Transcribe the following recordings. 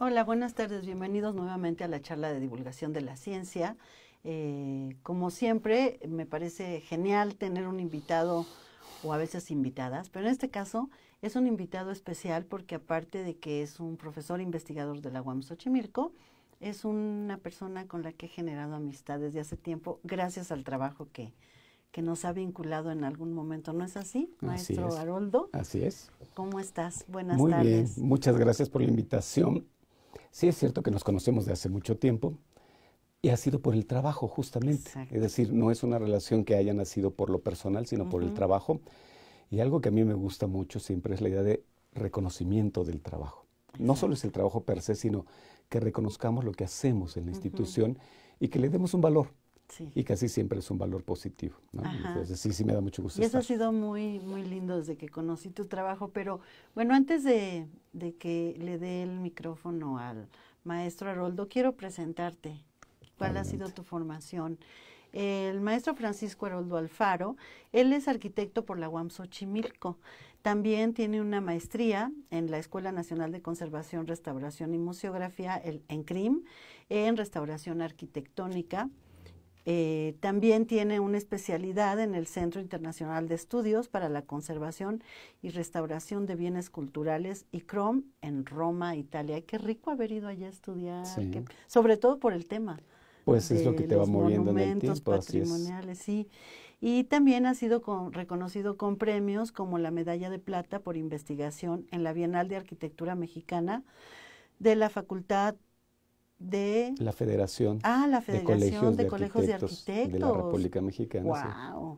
Hola, buenas tardes. Bienvenidos nuevamente a la charla de divulgación de la ciencia. Como siempre, me parece genial tener un invitado o a veces invitadas, pero en este caso es un invitado especial porque aparte de que es un profesor investigador de la UAM Xochimilco, es una persona con la que he generado amistad desde hace tiempo gracias al trabajo que nos ha vinculado en algún momento. ¿No es así, Así maestro es, Haroldo? así es. ¿Cómo estás? Buenas Muy bien, tardes. muchas gracias por la invitación. Sí, es cierto que nos conocemos de hace mucho tiempo y ha sido por el trabajo justamente. Es Exacto. decir, no es una relación que haya nacido por lo personal, sino por el Ujú, trabajo. Y algo que a mí me gusta mucho siempre es la idea de reconocimiento del trabajo. No solo es exacto. el trabajo per se, sino que reconozcamos lo que hacemos en la Ujú, institución y que le demos un valor. sí. Y casi siempre es un valor positivo, ¿no? Ajá. Entonces sí, sí me da mucho gusto Y eso ha estar. sido muy, muy lindo desde que conocí tu trabajo, pero bueno, antes de que le dé el micrófono al maestro Haroldo, quiero presentarte. ¿Cuál ha sido Adelante. tu formación? El maestro Francisco Haroldo Alfaro, él es arquitecto por la UAM Xochimilco. También tiene una maestría en la Escuela Nacional de Conservación, Restauración y Museografía, el ENCRIM, en restauración arquitectónica. También tiene una especialidad en el Centro Internacional de Estudios para la Conservación y Restauración de Bienes Culturales, ICROM, en Roma, Italia. Ay, qué rico haber ido allá a estudiar, Sí, sobre todo por el tema pues es lo que de te va los moviendo en el monumentos tiempo, así es. patrimoniales, sí. Y también ha sido reconocido con premios como la Medalla de Plata por investigación en la Bienal de Arquitectura Mexicana de la Facultad de La Federación la de Federación Colegios de de Colegios de Arquitectos de la Arquitectos. República Mexicana, sí. ¡Wow!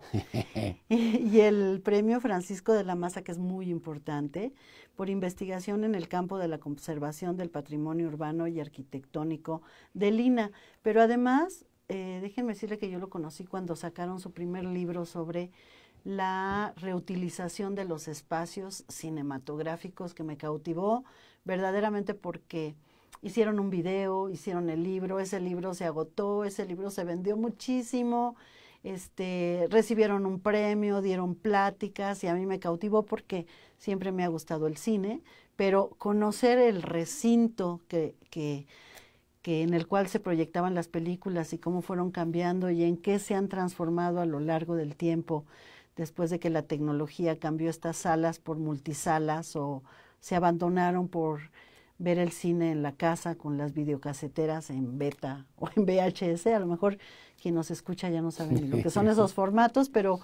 Y el premio Francisco de la Maza, que es muy importante, por investigación en el campo de la conservación del patrimonio urbano y arquitectónico de Lina. Pero además, déjenme decirle que yo lo conocí cuando sacaron su primer libro sobre la reutilización de los espacios cinematográficos, que me cautivó verdaderamente porque hicieron un video, hicieron el libro, ese libro se agotó, ese libro se vendió muchísimo, recibieron un premio, dieron pláticas y a mí me cautivó porque siempre me ha gustado el cine, pero conocer el recinto que en el cual se proyectaban las películas y cómo fueron cambiando y en qué se han transformado a lo largo del tiempo después de que la tecnología cambió estas salas por multisalas o se abandonaron por ver el cine en la casa con las videocaseteras en beta o en VHS. A lo mejor quien nos escucha ya no sabe ni lo que son esos formatos, pero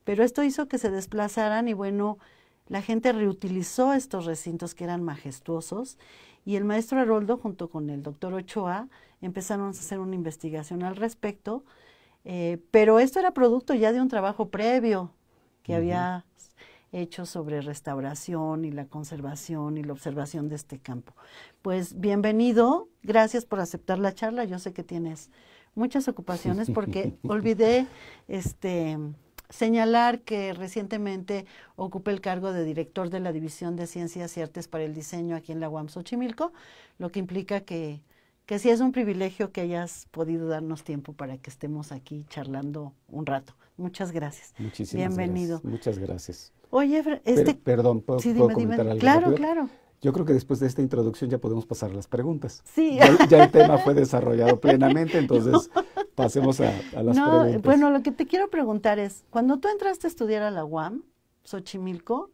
esto hizo que se desplazaran y bueno, la gente reutilizó estos recintos que eran majestuosos y el maestro Haroldo junto con el doctor Ochoa empezaron a hacer una investigación al respecto, pero esto era producto ya de un trabajo previo que Ujú. había hecho sobre restauración y la conservación y la observación de este campo. Pues bienvenido, gracias por aceptar la charla. Yo sé que tienes muchas ocupaciones porque olvidé señalar que recientemente ocupé el cargo de director de la División de Ciencias y Artes para el Diseño aquí en la UAM Xochimilco, lo que implica que sí es un privilegio que hayas podido darnos tiempo para que estemos aquí charlando un rato. Muchas gracias. Muchísimas gracias, Bienvenido. muchas gracias. Oye, Pero, perdón, sí, ¿puedo dime, comentar dime. algo Claro, rápido? claro. Yo creo que después de esta introducción ya podemos pasar a las preguntas. Sí. Ya el tema fue desarrollado plenamente, No, entonces pasemos a las no, bueno, preguntas. lo que te quiero preguntar es, cuando tú entraste a estudiar a la UAM, Xochimilco,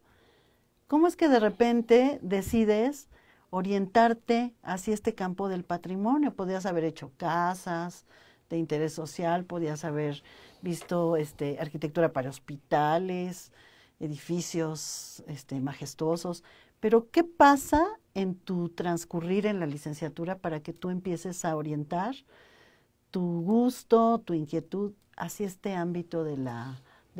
¿cómo es que de repente decides orientarte hacia este campo del patrimonio? Podías haber hecho casas de interés social, podías haber visto arquitectura para hospitales, edificios majestuosos, pero ¿qué pasa en tu transcurrir en la licenciatura para que tú empieces a orientar tu gusto, tu inquietud hacia este ámbito de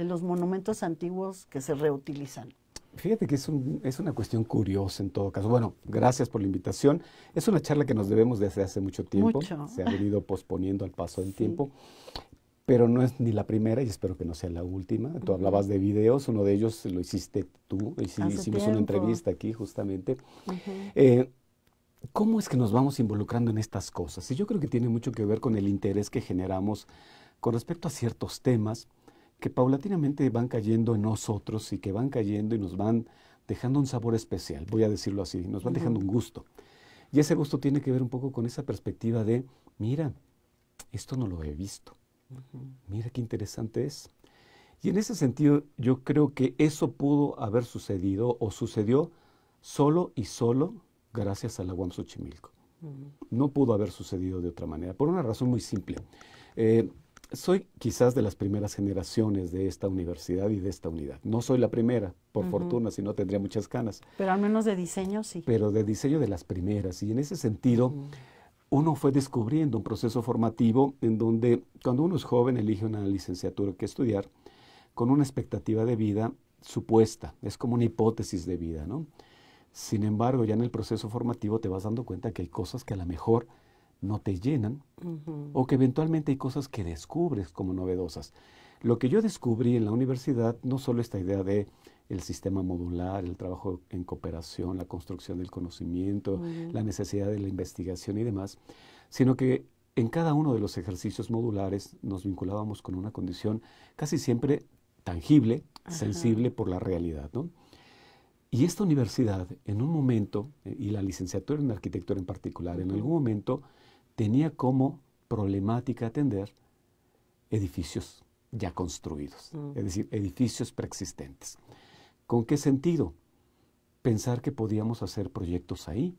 los monumentos antiguos que se reutilizan? Fíjate que es una cuestión curiosa en todo caso. Bueno, gracias por la invitación. Es una charla que nos debemos desde hace mucho tiempo. Mucho. Se ha venido posponiendo al paso del Sí. tiempo, pero no es ni la primera y espero que no sea la última. Tú hablabas de videos, uno de ellos lo hiciste tú, Hace hicimos una tiempo. entrevista aquí justamente. Ujú. Eh, ¿Cómo es que nos vamos involucrando en estas cosas? Y yo creo que tiene mucho que ver con el interés que generamos con respecto a ciertos temas que paulatinamente van cayendo en nosotros y que van cayendo y nos van dejando un sabor especial, voy a decirlo así, nos van dejando Ujú. un gusto. Y ese gusto tiene que ver un poco con esa perspectiva de, mira, esto no lo he visto. Mira qué interesante es. Y en ese sentido, yo creo que eso pudo haber sucedido o sucedió solo y solo gracias a la UAM Xochimilco. No pudo haber sucedido de otra manera, por una razón muy simple. Soy quizás de las primeras generaciones de esta universidad y de esta unidad. No soy la primera, por fortuna, si no tendría muchas canas. Pero al menos de diseño sí. Pero de diseño de las primeras. Y en ese sentido, uno fue descubriendo un proceso formativo en donde cuando uno es joven elige una licenciatura que estudiar con una expectativa de vida supuesta. Es como una hipótesis de vida, ¿no? Sin embargo, ya en el proceso formativo te vas dando cuenta que hay cosas que a lo mejor no te llenan o que eventualmente hay cosas que descubres como novedosas. Lo que yo descubrí en la universidad, no solo esta idea de el sistema modular, el trabajo en cooperación, la construcción del conocimiento, la necesidad de la investigación y demás, sino que en cada uno de los ejercicios modulares nos vinculábamos con una condición casi siempre tangible, sensible por la realidad, ¿no? Y esta universidad, en un momento, y la licenciatura en arquitectura en particular, en algún momento tenía como problemática atender edificios ya construidos, es decir, edificios preexistentes. ¿Con qué sentido? Pensar que podíamos hacer proyectos ahí,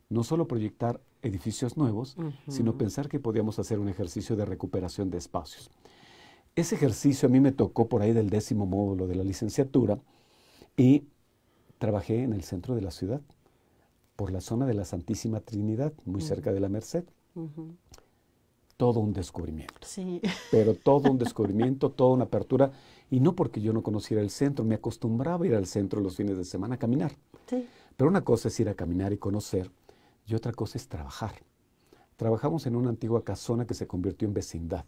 no solo proyectar edificios nuevos, sino pensar que podíamos hacer un ejercicio de recuperación de espacios. Ese ejercicio a mí me tocó por ahí del 10º módulo de la licenciatura y trabajé en el centro de la ciudad, por la zona de la Santísima Trinidad, muy cerca de la Merced. Todo un descubrimiento. Sí. Pero todo un descubrimiento, toda una apertura. Y no porque yo no conociera el centro, me acostumbraba a ir al centro los fines de semana a caminar. Sí. Pero una cosa es ir a caminar y conocer, y otra cosa es trabajar. Trabajamos en una antigua casona que se convirtió en vecindad.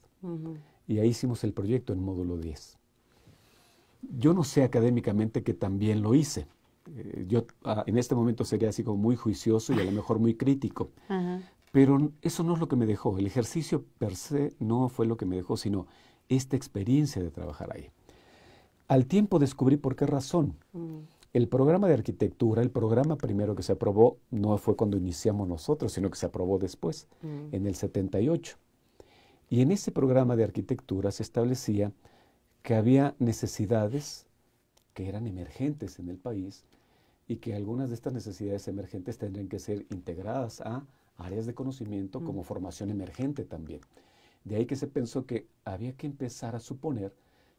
Y ahí hicimos el proyecto en módulo 10. Yo no sé académicamente que también lo hice. Yo en este momento sería así como muy juicioso y a lo mejor muy crítico. Pero eso no es lo que me dejó. El ejercicio per se no fue lo que me dejó, sino esta experiencia de trabajar ahí. Al tiempo descubrí por qué razón. El programa de arquitectura, el programa primero que se aprobó, no fue cuando iniciamos nosotros, sino que se aprobó después, en el 78. Y en ese programa de arquitectura se establecía que había necesidades que eran emergentes en el país y que algunas de estas necesidades emergentes tendrían que ser integradas a áreas de conocimiento como formación emergente también. De ahí que se pensó que había que empezar a suponer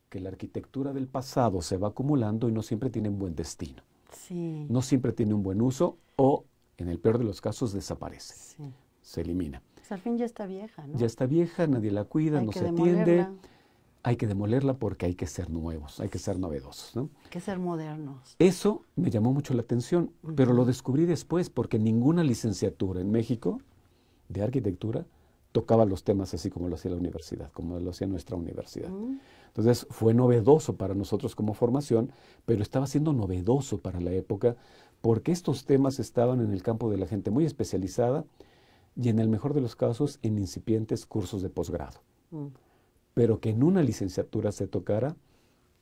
que la arquitectura del pasado se va acumulando y no siempre tiene un buen destino. Sí. No siempre tiene un buen uso o, en el peor de los casos, desaparece. Sí. Se elimina. Pues al fin ya está vieja, ¿no? Ya está vieja, nadie la cuida, no se atiende. Hay que demolerla porque hay que ser nuevos, hay que ser novedosos, ¿no? Hay que ser modernos. Eso me llamó mucho la atención, pero lo descubrí después porque ninguna licenciatura en México de arquitectura tocaba los temas así como lo hacía la universidad, como lo hacía nuestra universidad. Entonces fue novedoso para nosotros como formación, pero estaba siendo novedoso para la época porque estos temas estaban en el campo de la gente muy especializada y en el mejor de los casos en incipientes cursos de posgrado. Pero que en una licenciatura se tocara,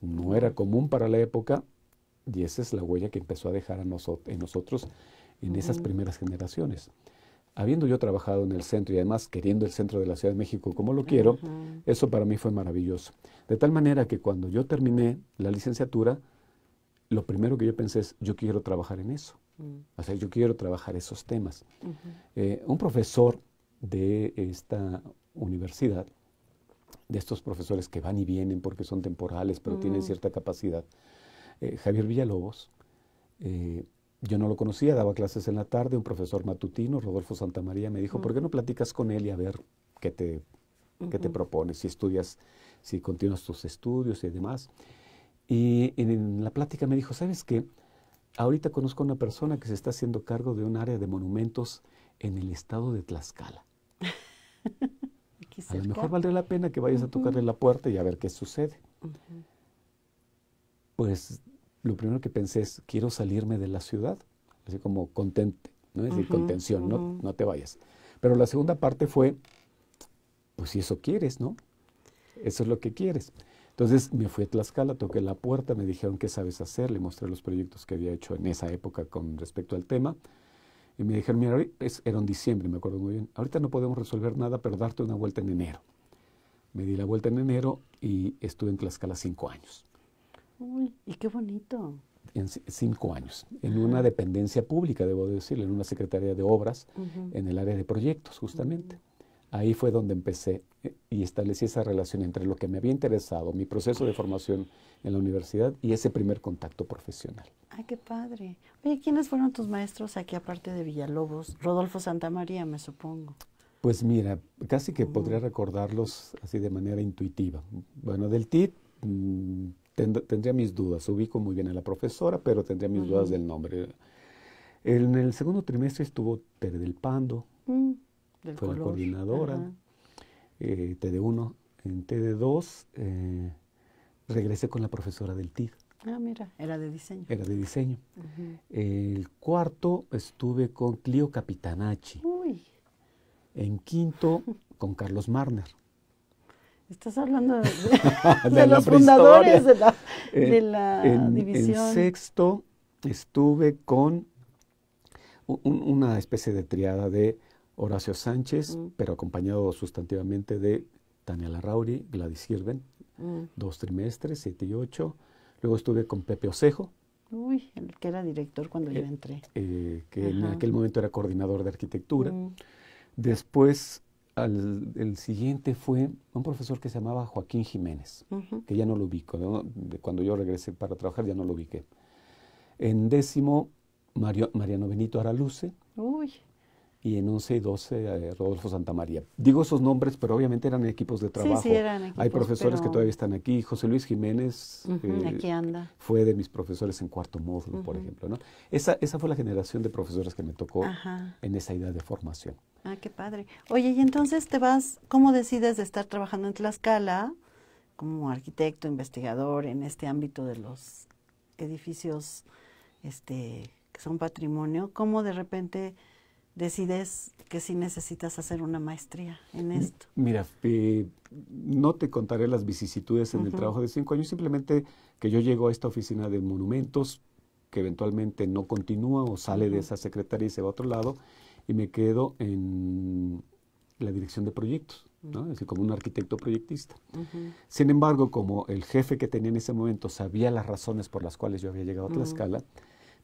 no era común para la época, y esa es la huella que empezó a dejar en nosotros en esas primeras generaciones. Habiendo yo trabajado en el centro y además queriendo el centro de la Ciudad de México como lo quiero, eso para mí fue maravilloso. De tal manera que cuando yo terminé la licenciatura, lo primero que yo pensé es, yo quiero trabajar en eso. O sea, yo quiero trabajar esos temas. Un profesor de esta universidad, de estos profesores que van y vienen porque son temporales, pero tienen cierta capacidad, Javier Villalobos, yo no lo conocía, daba clases en la tarde, un profesor matutino, Rodolfo Santamaría, me dijo, ¿por qué no platicas con él y a ver qué te propones, si estudias, si continúas tus estudios y demás? Y en la plática me dijo, ¿sabes qué? Ahorita conozco a una persona que se está haciendo cargo de un área de monumentos en el estado de Tlaxcala. A lo mejor valdría la pena que vayas a tocarle la puerta y a ver qué sucede. Pues lo primero que pensé es, quiero salirme de la ciudad, así como contente, ¿no? Es decir, contención, no te vayas. Pero la segunda parte fue, pues si eso quieres, ¿no? Eso es lo que quieres. Entonces me fui a Tlaxcala, toqué la puerta, me dijeron qué sabes hacer, le mostré los proyectos que había hecho en esa época con respecto al tema. Y me dijeron, mira, era en diciembre, me acuerdo muy bien, ahorita no podemos resolver nada, pero darte una vuelta en enero. Me di la vuelta en enero y estuve en Tlaxcala 5 años. Uy, y qué bonito. En 5 años, en una dependencia pública, debo decirlo, en una secretaría de obras, en el área de proyectos, justamente. Ahí fue donde empecé y establecí esa relación entre lo que me había interesado, mi proceso de formación en la universidad y ese primer contacto profesional. Ay, qué padre. Oye, ¿quiénes fueron tus maestros aquí aparte de Villalobos? Rodolfo Santamaría, me supongo. Pues mira, casi que podría recordarlos así de manera intuitiva. Bueno, del TIT tendría mis dudas. Ubico muy bien a la profesora, pero tendría mis dudas del nombre. En el segundo trimestre estuvo Tere del Pando, fue la coordinadora, TD1. En TD2 regresé con la profesora del TID. Ah, mira, era de diseño. Era de diseño. El cuarto estuve con Clio Capitanacci. Uy. En quinto, con Carlos Marner. Estás hablando de de los fundadores de la división. En sexto estuve con una especie de triada de Horacio Sánchez, pero acompañado sustantivamente de Tania Larrauri, Gladys Sirven, 2 trimestres, 7 y 8. Luego estuve con Pepe Osejo. Uy, el que era director cuando yo entré. Que en aquel momento era coordinador de arquitectura. Después, el siguiente fue un profesor que se llamaba Joaquín Jiménez, que ya no lo ubico, ¿no? Cuando yo regresé para trabajar ya no lo ubiqué. En décimo, Mariano Benito Araluce. Uy. Y en 11 y 12, Rodolfo Santamaría. Digo esos nombres, pero obviamente eran equipos de trabajo. Sí, eran equipos. Hay profesores que todavía están aquí. José Luis Jiménez aquí anda. Fue de mis profesores en cuarto módulo, por ejemplo, ¿no? Esa fue la generación de profesores que me tocó en esa idea de formación. Ah, qué padre. Oye, y entonces te vas, ¿cómo decides de estar trabajando en Tlaxcala como arquitecto, investigador en este ámbito de los edificios que son patrimonio? ¿Cómo de repente decides que sí necesitas hacer una maestría en esto? Mira, no te contaré las vicisitudes en el trabajo de 5 años, simplemente que yo llego a esta oficina de monumentos, que eventualmente no continúa o sale de esa secretaría y se va a otro lado, y me quedo en la dirección de proyectos, ¿no? Es decir, como un arquitecto proyectista. Sin embargo, como el jefe que tenía en ese momento sabía las razones por las cuales yo había llegado a Tlaxcala,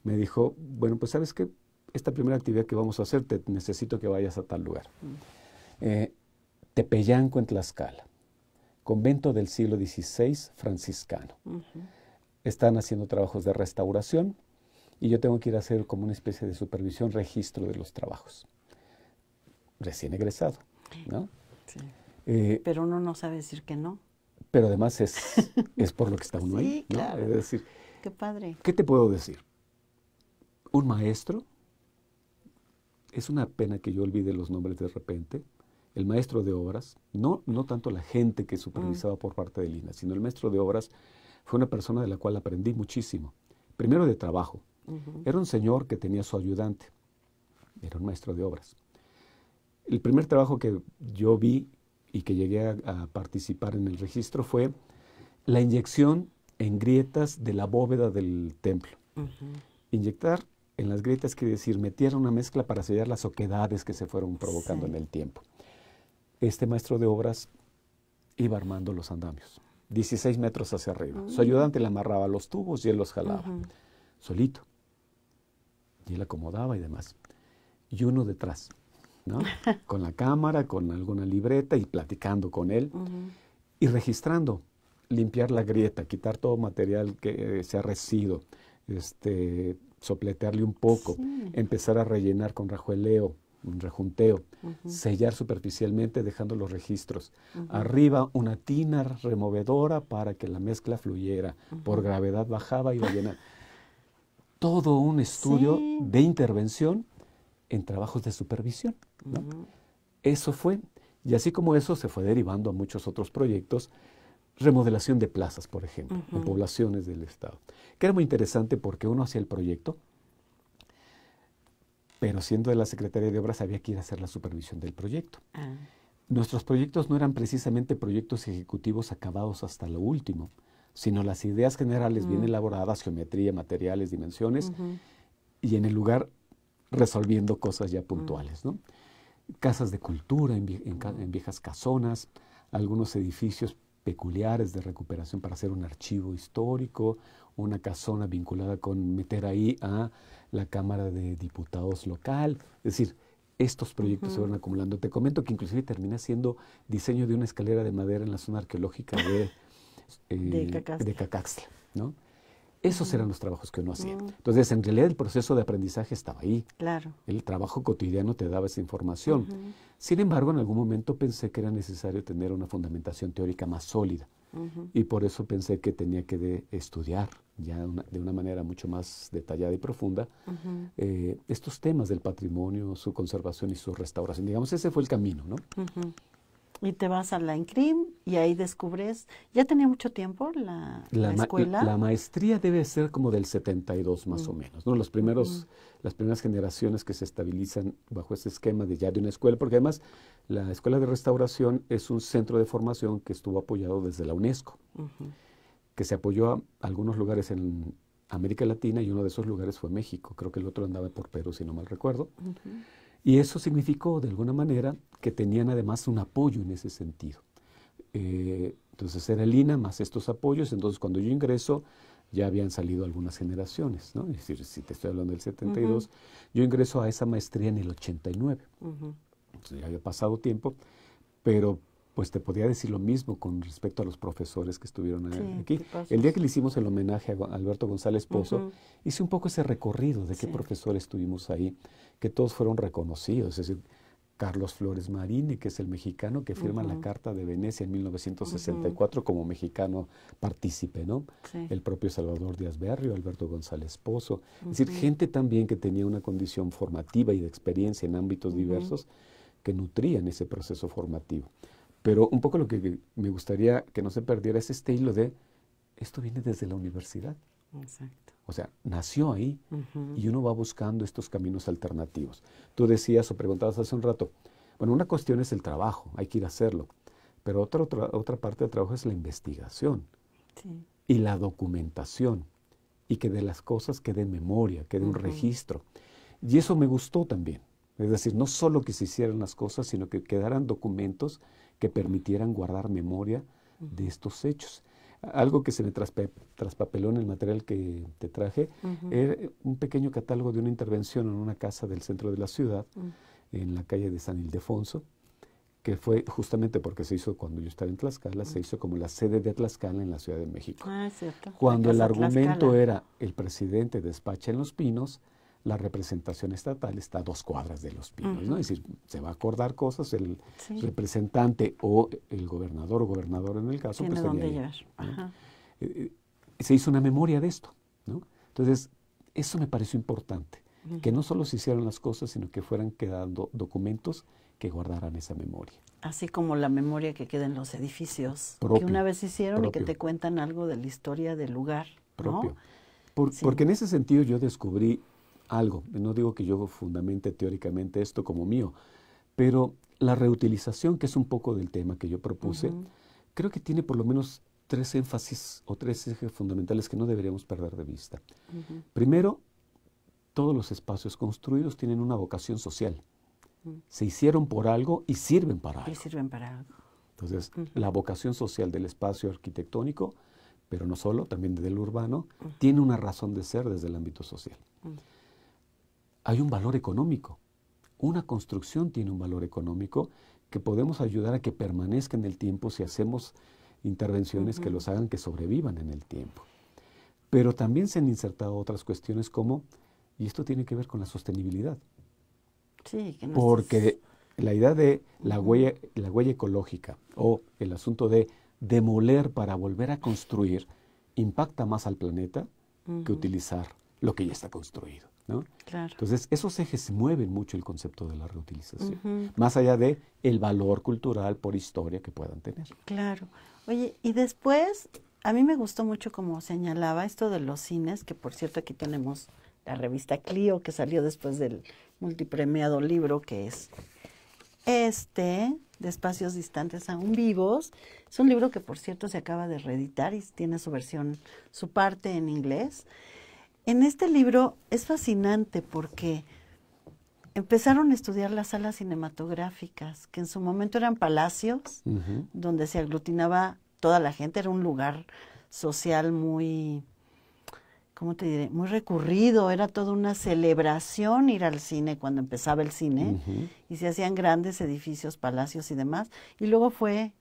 me dijo, bueno, pues ¿sabes qué? Esta primera actividad que vamos a hacer, te necesito que vayas a tal lugar. Tepeyanco en Tlaxcala, convento del siglo XVI franciscano. Están haciendo trabajos de restauración y yo tengo que ir a hacer como una especie de supervisión, registro de los trabajos. Recién egresado, ¿no? Sí. Pero uno no sabe decir que no. Pero además es por lo que está uno ahí, ¿no? Claro. Es decir, qué padre. ¿Qué te puedo decir? Un maestro, es una pena que yo olvide los nombres de repente, el maestro de obras, no tanto la gente que supervisaba por parte de Lina, sino el maestro de obras fue una persona de la cual aprendí muchísimo. Primero de trabajo. Era un señor que tenía su ayudante, era un maestro de obras. El primer trabajo que yo vi y que llegué a participar en el registro fue la inyección en grietas de la bóveda del templo. Inyectar en las grietas quiere decir meter una mezcla para sellar las oquedades que se fueron provocando en el tiempo. Este maestro de obras iba armando los andamios, 16 metros hacia arriba. Su ayudante le amarraba los tubos y él los jalaba, solito. Y él acomodaba y demás. Y uno detrás, ¿no? Con la cámara, con alguna libreta y platicando con él y registrando, limpiar la grieta, quitar todo material que sea residuo, sopletearle un poco, empezar a rellenar con rajueleo, un rejunteo, sellar superficialmente dejando los registros. Arriba una tina removedora para que la mezcla fluyera, por gravedad bajaba y iba a llenar. Todo un estudio de intervención en trabajos de supervisión, ¿no? Eso fue, y así como eso se fue derivando a muchos otros proyectos, remodelación de plazas, por ejemplo, en poblaciones del estado, que era muy interesante porque uno hacía el proyecto, pero siendo de la Secretaría de Obras había que ir a hacer la supervisión del proyecto. Nuestros proyectos no eran precisamente proyectos ejecutivos acabados hasta lo último, sino las ideas generales bien elaboradas, geometría, materiales, dimensiones, y en el lugar resolviendo cosas ya puntuales, ¿no? Casas de cultura en viejas casonas, algunos edificios peculiares de recuperación para hacer un archivo histórico, una casona vinculada con meter ahí a la Cámara de Diputados local. Es decir, estos proyectos se van acumulando. Te comento que inclusive termina siendo diseño de una escalera de madera en la zona arqueológica de Cacaxtla, ¿no? Esos eran los trabajos que uno hacía. Entonces, en realidad, el proceso de aprendizaje estaba ahí. Claro. El trabajo cotidiano te daba esa información. Sin embargo, en algún momento pensé que era necesario tener una fundamentación teórica más sólida. Y por eso pensé que tenía que estudiar ya de una manera mucho más detallada y profunda estos temas del patrimonio, su conservación y su restauración. Digamos, ese fue el camino, ¿no? Y te vas a la INCRIM y ahí descubres, ¿ya tenía mucho tiempo la escuela? La maestría debe ser como del 72 más o menos, ¿no? Las primeras generaciones que se estabilizan bajo ese esquema de una escuela, porque además la Escuela de Restauración es un centro de formación que estuvo apoyado desde la UNESCO, que se apoyó a algunos lugares en América Latina y uno de esos lugares fue México. Creo que el otro andaba por Perú, si no mal recuerdo. Y eso significó, de alguna manera, que tenían además un apoyo en ese sentido. Entonces era el INA más estos apoyos. Entonces cuando yo ingreso, ya habían salido algunas generaciones, ¿no? Es decir, si te estoy hablando del 72, yo ingreso a esa maestría en el 89. Entonces ya había pasado tiempo, pero pues te podría decir lo mismo con respecto a los profesores que estuvieron aquí. El día que le hicimos el homenaje a Alberto González Pozo, hice un poco ese recorrido de qué profesores tuvimos ahí, que todos fueron reconocidos. Es decir, Carlos Flores Marini, que es el mexicano que firma la Carta de Venecia en 1964 como mexicano partícipe, ¿no? El propio Salvador Díaz Berrio, Alberto González Pozo. Es decir, gente también que tenía una condición formativa y de experiencia en ámbitos diversos que nutrían ese proceso formativo. Pero un poco lo que me gustaría que no se perdiera es este hilo de, esto viene desde la universidad. Exacto. O sea, nació ahí y uno va buscando estos caminos alternativos. Tú decías o preguntabas hace un rato, bueno, una cuestión es el trabajo, hay que ir a hacerlo, pero otra parte del trabajo es la investigación y la documentación y que de las cosas quede memoria, quede un registro. Y eso me gustó también. Es decir, no solo que se hicieran las cosas, sino que quedaran documentos que permitieran guardar memoria de estos hechos. Algo que se me traspapeló en el material que te traje, era un pequeño catálogo de una intervención en una casa del centro de la ciudad, en la calle de San Ildefonso, que fue justamente porque se hizo cuando yo estaba en Tlaxcala, se hizo como la sede de Tlaxcala en la Ciudad de México. Cierto. Cuando el argumento era el presidente despacha en Los Pinos, la representación estatal está a 2 cuadras de Los Pinos, ¿no? Es decir, se va a acordar cosas, el representante o el gobernador o gobernadora en el caso, tiene pues dónde tenía llegar. Se hizo una memoria de esto, ¿no? Entonces, eso me pareció importante, que no solo se hicieran las cosas, sino que fueran quedando documentos que guardaran esa memoria. Así como la memoria que queda en los edificios que una vez hicieron y que te cuentan algo de la historia del lugar, ¿no? Porque en ese sentido yo descubrí algo, no digo que yo fundamente teóricamente esto como mío, pero la reutilización, que es un poco del tema que yo propuse, creo que tiene por lo menos 3 énfasis o 3 ejes fundamentales que no deberíamos perder de vista. Primero, todos los espacios construidos tienen una vocación social. Se hicieron por algo y sirven para algo. Entonces, la vocación social del espacio arquitectónico, pero no solo, también del urbano, tiene una razón de ser desde el ámbito social. Hay un valor económico. Una construcción tiene un valor económico que podemos ayudar a que permanezca en el tiempo si hacemos intervenciones que los hagan que sobrevivan en el tiempo. Pero también se han insertado otras cuestiones como, y esto tiene que ver con la sostenibilidad. Sí, que no porque la idea de la huella ecológica o el asunto de demoler para volver a construir impacta más al planeta que utilizar lo que ya está construido, ¿no? Claro. Entonces, esos ejes mueven mucho el concepto de la reutilización, más allá de el valor cultural por historia que puedan tener. Claro. Oye, y después, a mí me gustó mucho como señalaba esto de los cines, que por cierto aquí tenemos la revista Clio, que salió después del multipremiado libro, que es de Espacios Distantes Aún Vivos. Es un libro que por cierto se acaba de reeditar y tiene su versión, su parte en inglés. En este libro es fascinante porque empezaron a estudiar las salas cinematográficas, que en su momento eran palacios, donde se aglutinaba toda la gente, era un lugar social muy, ¿cómo te diré? Muy recurrido, era toda una celebración ir al cine cuando empezaba el cine, y se hacían grandes edificios, palacios y demás, y luego fue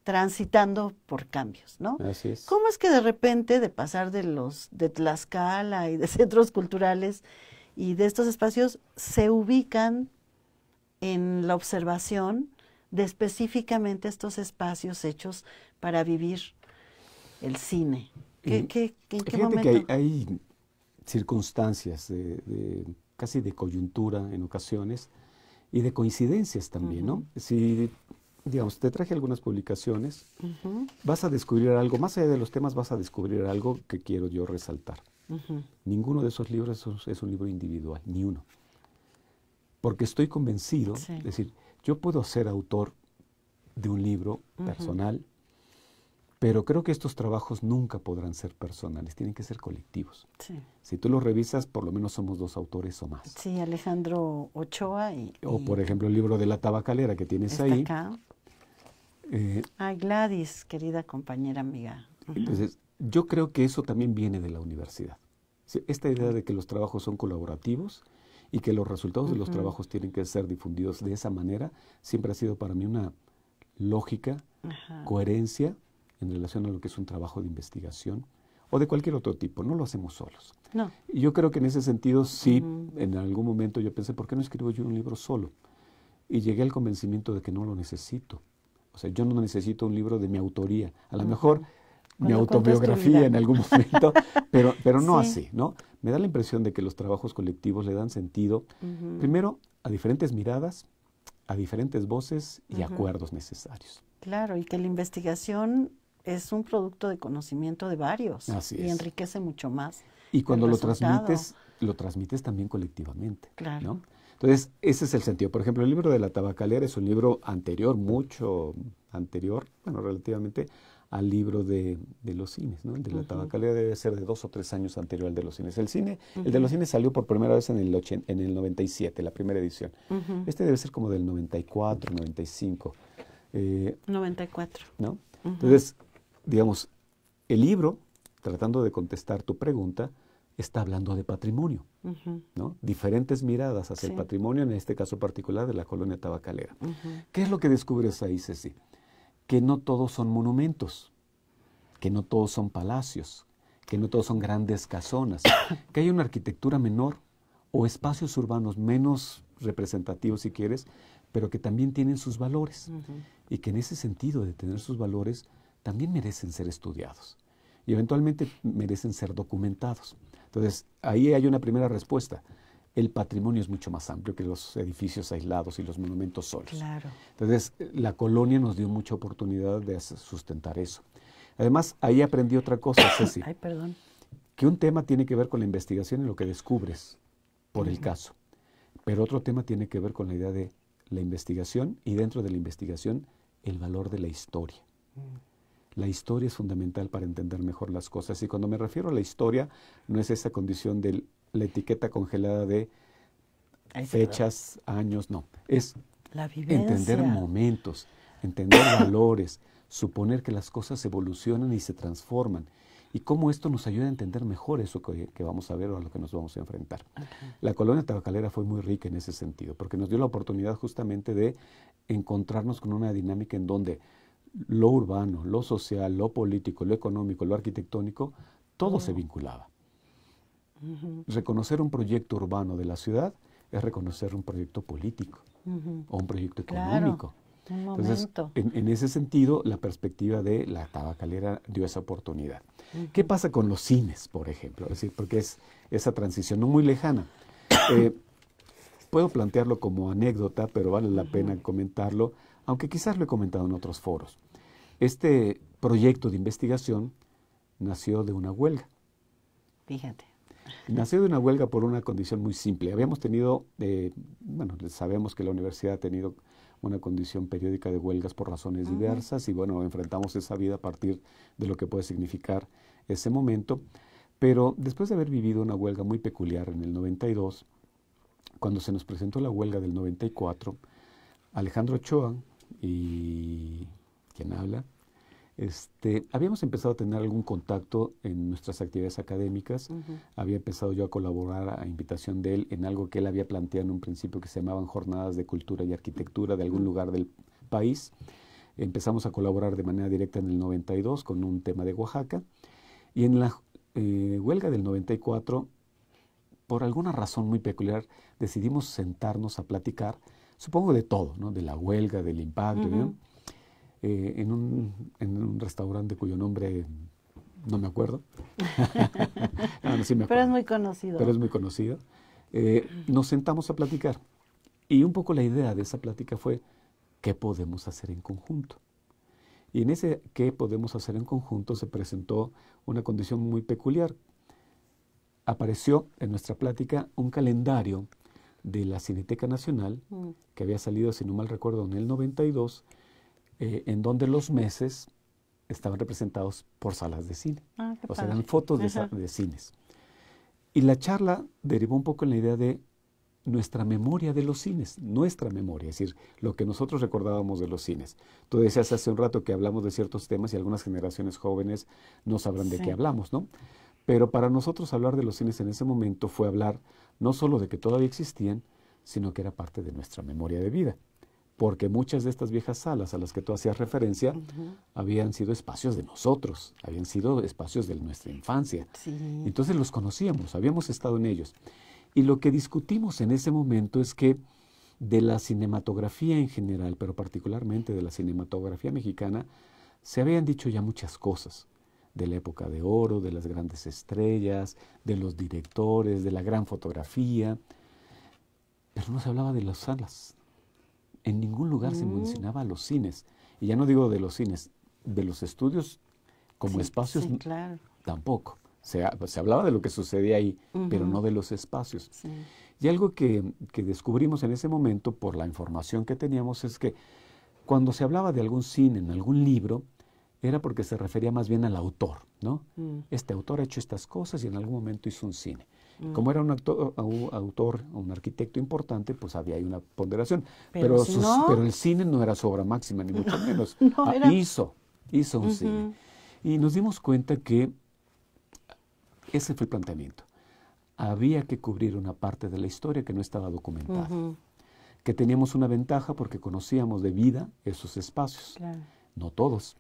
transitando por cambios, ¿no? Así es. ¿Cómo es que de repente, de pasar de Tlaxcala y de centros culturales y de estos espacios, se ubican en la observación de específicamente estos espacios hechos para vivir el cine? ¿En qué Fíjate momento? que hay circunstancias casi de coyuntura en ocasiones y de coincidencias también, ¿no? Si, digamos, te traje algunas publicaciones, vas a descubrir algo, más allá de los temas, vas a descubrir algo que quiero yo resaltar. Ninguno de esos libros es un libro individual, ni uno. Porque estoy convencido, es decir, yo puedo ser autor de un libro personal, pero creo que estos trabajos nunca podrán ser personales, tienen que ser colectivos. Sí. Si tú los revisas, por lo menos somos 2 autores o más. Sí, Alejandro Ochoa O, por ejemplo, el libro de La Tabacalera que tienes ahí. Acá. Gladys, querida compañera amiga. Entonces, yo creo que eso también viene de la universidad. Esta idea de que los trabajos son colaborativos y que los resultados de los trabajos tienen que ser difundidos de esa manera, siempre ha sido para mí una lógica, coherencia en relación a lo que es un trabajo de investigación o de cualquier otro tipo. No lo hacemos solos. No. Y yo creo que en ese sentido, sí, en algún momento yo pensé, ¿por qué no escribo yo un libro solo? Y llegué al convencimiento de que no lo necesito. O sea, yo no necesito un libro de mi autoría. A lo mejor mi autobiografía en algún momento, pero no así, ¿no? Me da la impresión de que los trabajos colectivos le dan sentido, primero, a diferentes miradas, a diferentes voces y acuerdos necesarios. Claro, y que la investigación es un producto de conocimiento de varios. Así es. Y enriquece mucho más. Y cuando lo transmites también colectivamente. Claro. ¿No? Entonces, ese es el sentido. Por ejemplo, el libro de La Tabacalera es un libro anterior, mucho anterior, bueno, relativamente al libro de los cines, ¿no? El de La Tabacalera debe ser de 2 o 3 años anterior al de los cines. El de los cines salió por primera vez en el 97, la primera edición. Este debe ser como del 94, 95. 94. ¿No? Entonces, digamos, el libro, tratando de contestar tu pregunta, está hablando de patrimonio, ¿no? Diferentes miradas hacia el patrimonio, en este caso particular de la colonia tabacalera. ¿Qué es lo que descubres ahí, Ceci? Que no todos son monumentos, que no todos son palacios, que no todos son grandes casonas, que hay una arquitectura menor o espacios urbanos menos representativos, si quieres, pero que también tienen sus valores y que en ese sentido de tener sus valores también merecen ser estudiados y eventualmente merecen ser documentados. Entonces, ahí hay una primera respuesta. El patrimonio es mucho más amplio que los edificios aislados y los monumentos solos. Claro. Entonces, la colonia nos dio mucha oportunidad de sustentar eso. Además, ahí aprendí otra cosa, Ceci. Ay, perdón. Que un tema tiene que ver con la investigación y lo que descubres por el caso. Pero otro tema tiene que ver con la idea de la investigación y dentro de la investigación el valor de la historia. La historia es fundamental para entender mejor las cosas. Y cuando me refiero a la historia, no es esa condición de la etiqueta congelada de fechas, años, no. Es la vivencia. Entender momentos, entender valores, suponer que las cosas evolucionan y se transforman. Y cómo esto nos ayuda a entender mejor eso que vamos a ver o a lo que nos vamos a enfrentar. La colonia tabacalera fue muy rica en ese sentido, porque nos dio la oportunidad justamente de encontrarnos con una dinámica en donde lo urbano, lo social, lo político, lo económico, lo arquitectónico, todo se vinculaba. Reconocer un proyecto urbano de la ciudad es reconocer un proyecto político o un proyecto económico. Entonces, en ese sentido, la perspectiva de la tabacalera dio esa oportunidad. ¿Qué pasa con los cines, por ejemplo? Es decir, porque es esa transición no muy lejana. Puedo plantearlo como anécdota, pero vale la pena comentarlo, aunque quizás lo he comentado en otros foros. Este proyecto de investigación nació de una huelga. Fíjate. Nació de una huelga por una condición muy simple. Habíamos tenido, bueno, sabemos que la universidad ha tenido una condición periódica de huelgas por razones diversas y bueno, enfrentamos esa vida a partir de lo que puede significar ese momento. Pero después de haber vivido una huelga muy peculiar en el 92, cuando se nos presentó la huelga del 94, Alejandro Ochoa y quien habla, habíamos empezado a tener algún contacto en nuestras actividades académicas. Había empezado yo a colaborar a invitación de él en algo que él había planteado en un principio que se llamaban Jornadas de Cultura y Arquitectura de algún lugar del país. Empezamos a colaborar de manera directa en el 92 con un tema de Oaxaca. Y en la huelga del 94, por alguna razón muy peculiar, decidimos sentarnos a platicar, supongo de todo, ¿no? De la huelga, del impacto, ¿no? En un restaurante cuyo nombre no me acuerdo. No, sí me acuerdo. Pero es muy conocido. Pero es muy conocido. Nos sentamos a platicar. Y un poco la idea de esa plática fue, ¿qué podemos hacer en conjunto? Y en ese ¿qué podemos hacer en conjunto? Se presentó una condición muy peculiar. Apareció en nuestra plática un calendario de la Cineteca Nacional, que había salido, si no mal recuerdo, en el 92, en donde los meses estaban representados por salas de cine. O sea, eran fotos de cines. Y la charla derivó un poco en la idea de nuestra memoria de los cines, nuestra memoria, es decir, lo que nosotros recordábamos de los cines. Tú decías hace un rato que hablamos de ciertos temas y algunas generaciones jóvenes no sabrán de qué hablamos, ¿no? Pero para nosotros hablar de los cines en ese momento fue hablar no solo de que todavía existían, sino que era parte de nuestra memoria de vida. Porque muchas de estas viejas salas a las que tú hacías referencia habían sido espacios de nosotros, habían sido espacios de nuestra infancia. Entonces los conocíamos, habíamos estado en ellos. Y lo que discutimos en ese momento es que de la cinematografía en general, pero particularmente de la cinematografía mexicana, se habían dicho ya muchas cosas. De la época de oro, de las grandes estrellas, de los directores, de la gran fotografía. Pero no se hablaba de las salas. En ningún lugar se mencionaba a los cines. Y ya no digo de los cines, de los estudios como espacios tampoco. Se hablaba de lo que sucedía ahí, pero no de los espacios. Y algo que descubrimos en ese momento, por la información que teníamos, es que cuando se hablaba de algún cine en algún libro, era porque se refería más bien al autor, ¿no? Este autor ha hecho estas cosas y en algún momento hizo un cine. Como era un autor, un arquitecto importante, pues había ahí una ponderación. Pero el cine no era su obra máxima, ni mucho menos. Hizo un cine. Y nos dimos cuenta que ese fue el planteamiento. Había que cubrir una parte de la historia que no estaba documentada. Que teníamos una ventaja porque conocíamos de vida esos espacios. No todos,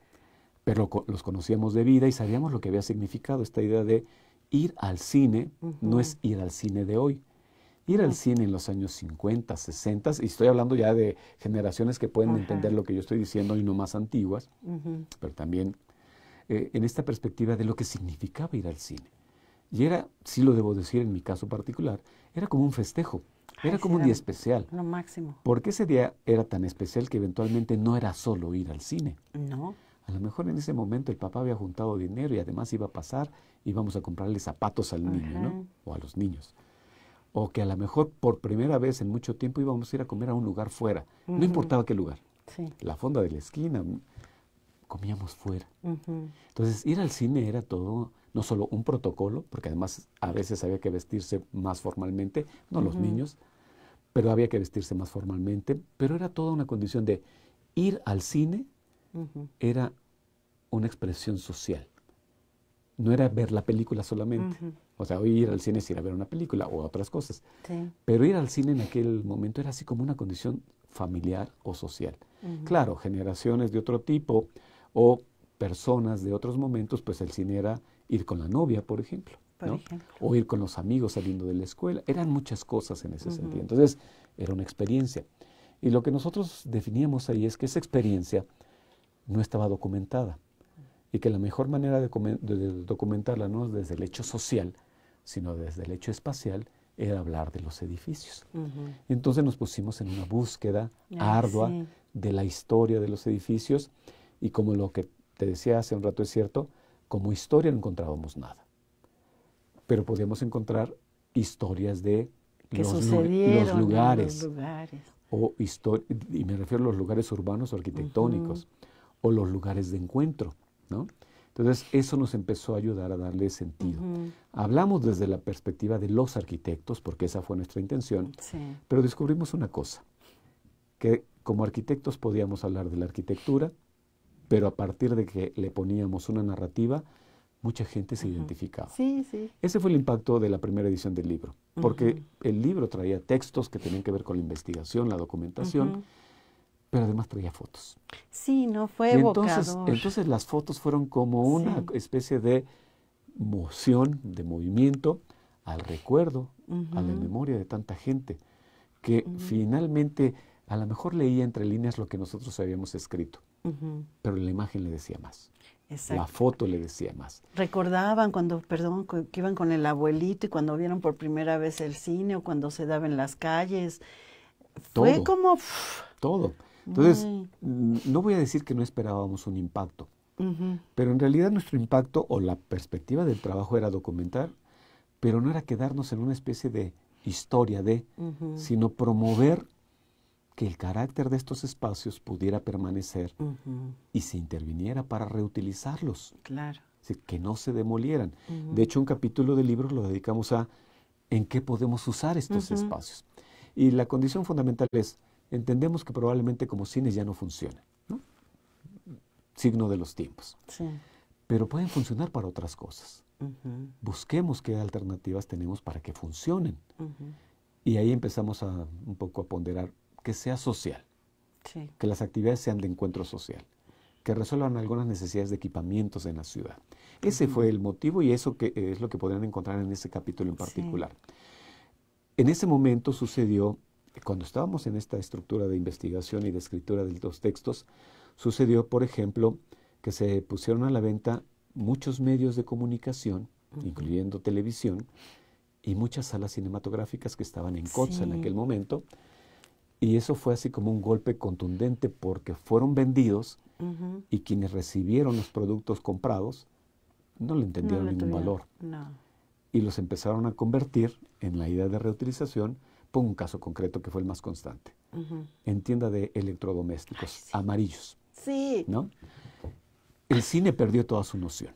pero los conocíamos de vida y sabíamos lo que había significado esta idea de ir al cine. No es ir al cine de hoy. Ir al cine en los años 50, 60, y estoy hablando ya de generaciones que pueden entender lo que yo estoy diciendo y no más antiguas, pero también en esta perspectiva de lo que significaba ir al cine. Y era, sí lo debo decir en mi caso particular, era como un festejo, era como un día especial. Lo máximo. Porque ese día era tan especial que eventualmente no era solo ir al cine. No. A lo mejor en ese momento el papá había juntado dinero y además iba a pasar, íbamos a comprarle zapatos al niño, ¿no? O a los niños. O que a lo mejor por primera vez en mucho tiempo íbamos a ir a comer a un lugar fuera. No importaba qué lugar. La fonda de la esquina, comíamos fuera. Entonces ir al cine era todo, no solo un protocolo, porque además a veces había que vestirse más formalmente, no los niños, pero había que vestirse más formalmente, pero era toda una condición de ir al cine, era una expresión social. No era ver la película solamente. O sea, hoy ir al cine es ir a ver una película o otras cosas. Pero ir al cine en aquel momento era así como una condición familiar o social. Claro, generaciones de otro tipo o personas de otros momentos, pues el cine era ir con la novia, por ejemplo, ¿no? O ir con los amigos saliendo de la escuela. Eran muchas cosas en ese sentido. Entonces, era una experiencia. Y lo que nosotros definíamos ahí es que esa experiencia no estaba documentada. Y que la mejor manera de documentarla no es desde el hecho social, sino desde el hecho espacial, era hablar de los edificios. Y entonces nos pusimos en una búsqueda ardua de la historia de los edificios, y como lo que te decía hace un rato es cierto, como historia no encontrábamos nada. Pero podíamos encontrar historias de los lugares. Y me refiero a los lugares urbanos o arquitectónicos, o los lugares de encuentro, ¿no? Entonces, eso nos empezó a ayudar a darle sentido. Hablamos desde la perspectiva de los arquitectos, porque esa fue nuestra intención, Sí. pero descubrimos una cosa, que como arquitectos podíamos hablar de la arquitectura, pero a partir de que le poníamos una narrativa, mucha gente se identificaba. Sí, sí. Ese fue el impacto de la primera edición del libro, porque el libro traía textos que tenían que ver con la investigación, la documentación, pero además traía fotos. Sí, no fue Y evocador. entonces las fotos fueron como una especie de moción, de movimiento al recuerdo, a la memoria de tanta gente, que finalmente a lo mejor leía entre líneas lo que nosotros habíamos escrito, pero la imagen le decía más. Exacto. La foto le decía más. Recordaban cuando, que iban con el abuelito y cuando vieron por primera vez el cine o cuando se daba en las calles. Fue Todo, como... todo. Entonces, no voy a decir que no esperábamos un impacto, pero en realidad nuestro impacto o la perspectiva del trabajo era documentar, pero no era quedarnos en una especie de historia sino promover que el carácter de estos espacios pudiera permanecer y se interviniera para reutilizarlos. Claro. Es decir, que no se demolieran. De hecho, un capítulo del libro lo dedicamos a en qué podemos usar estos espacios. Y la condición fundamental es, entendemos que probablemente como cines ya no funcionan, ¿no? Signo de los tiempos. Sí. Pero pueden funcionar para otras cosas. Busquemos qué alternativas tenemos para que funcionen. Y ahí empezamos un poco a ponderar que sea social, Sí. que las actividades sean de encuentro social, que resuelvan algunas necesidades de equipamientos en la ciudad. Ese fue el motivo y eso que es lo que podrán encontrar en ese capítulo en particular. En ese momento sucedió, cuando estábamos en esta estructura de investigación y de escritura de los textos, sucedió, por ejemplo, que se pusieron a la venta muchos medios de comunicación, incluyendo televisión, y muchas salas cinematográficas que estaban en Cotza en aquel momento. Y eso fue así como un golpe contundente porque fueron vendidos y quienes recibieron los productos comprados no le entendieron ningún valor. No. Y los empezaron a convertir en la idea de reutilización. Pongo un caso concreto que fue el más constante. En tienda de electrodomésticos amarillos. Sí. ¿No? El cine perdió toda su noción.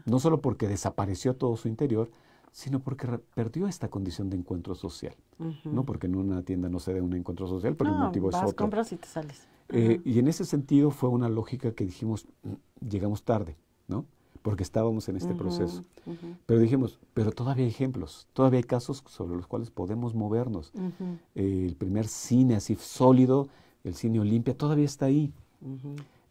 No solo porque desapareció todo su interior, sino porque perdió esta condición de encuentro social. No porque en una tienda no se dé un encuentro social, pero el motivo es otro. Compras y te sales. Y en ese sentido fue una lógica que dijimos, llegamos tarde, ¿no? Porque estábamos en este proceso. Pero dijimos, pero todavía hay ejemplos, todavía hay casos sobre los cuales podemos movernos. El primer cine así sólido, el cine Olimpia, todavía está ahí.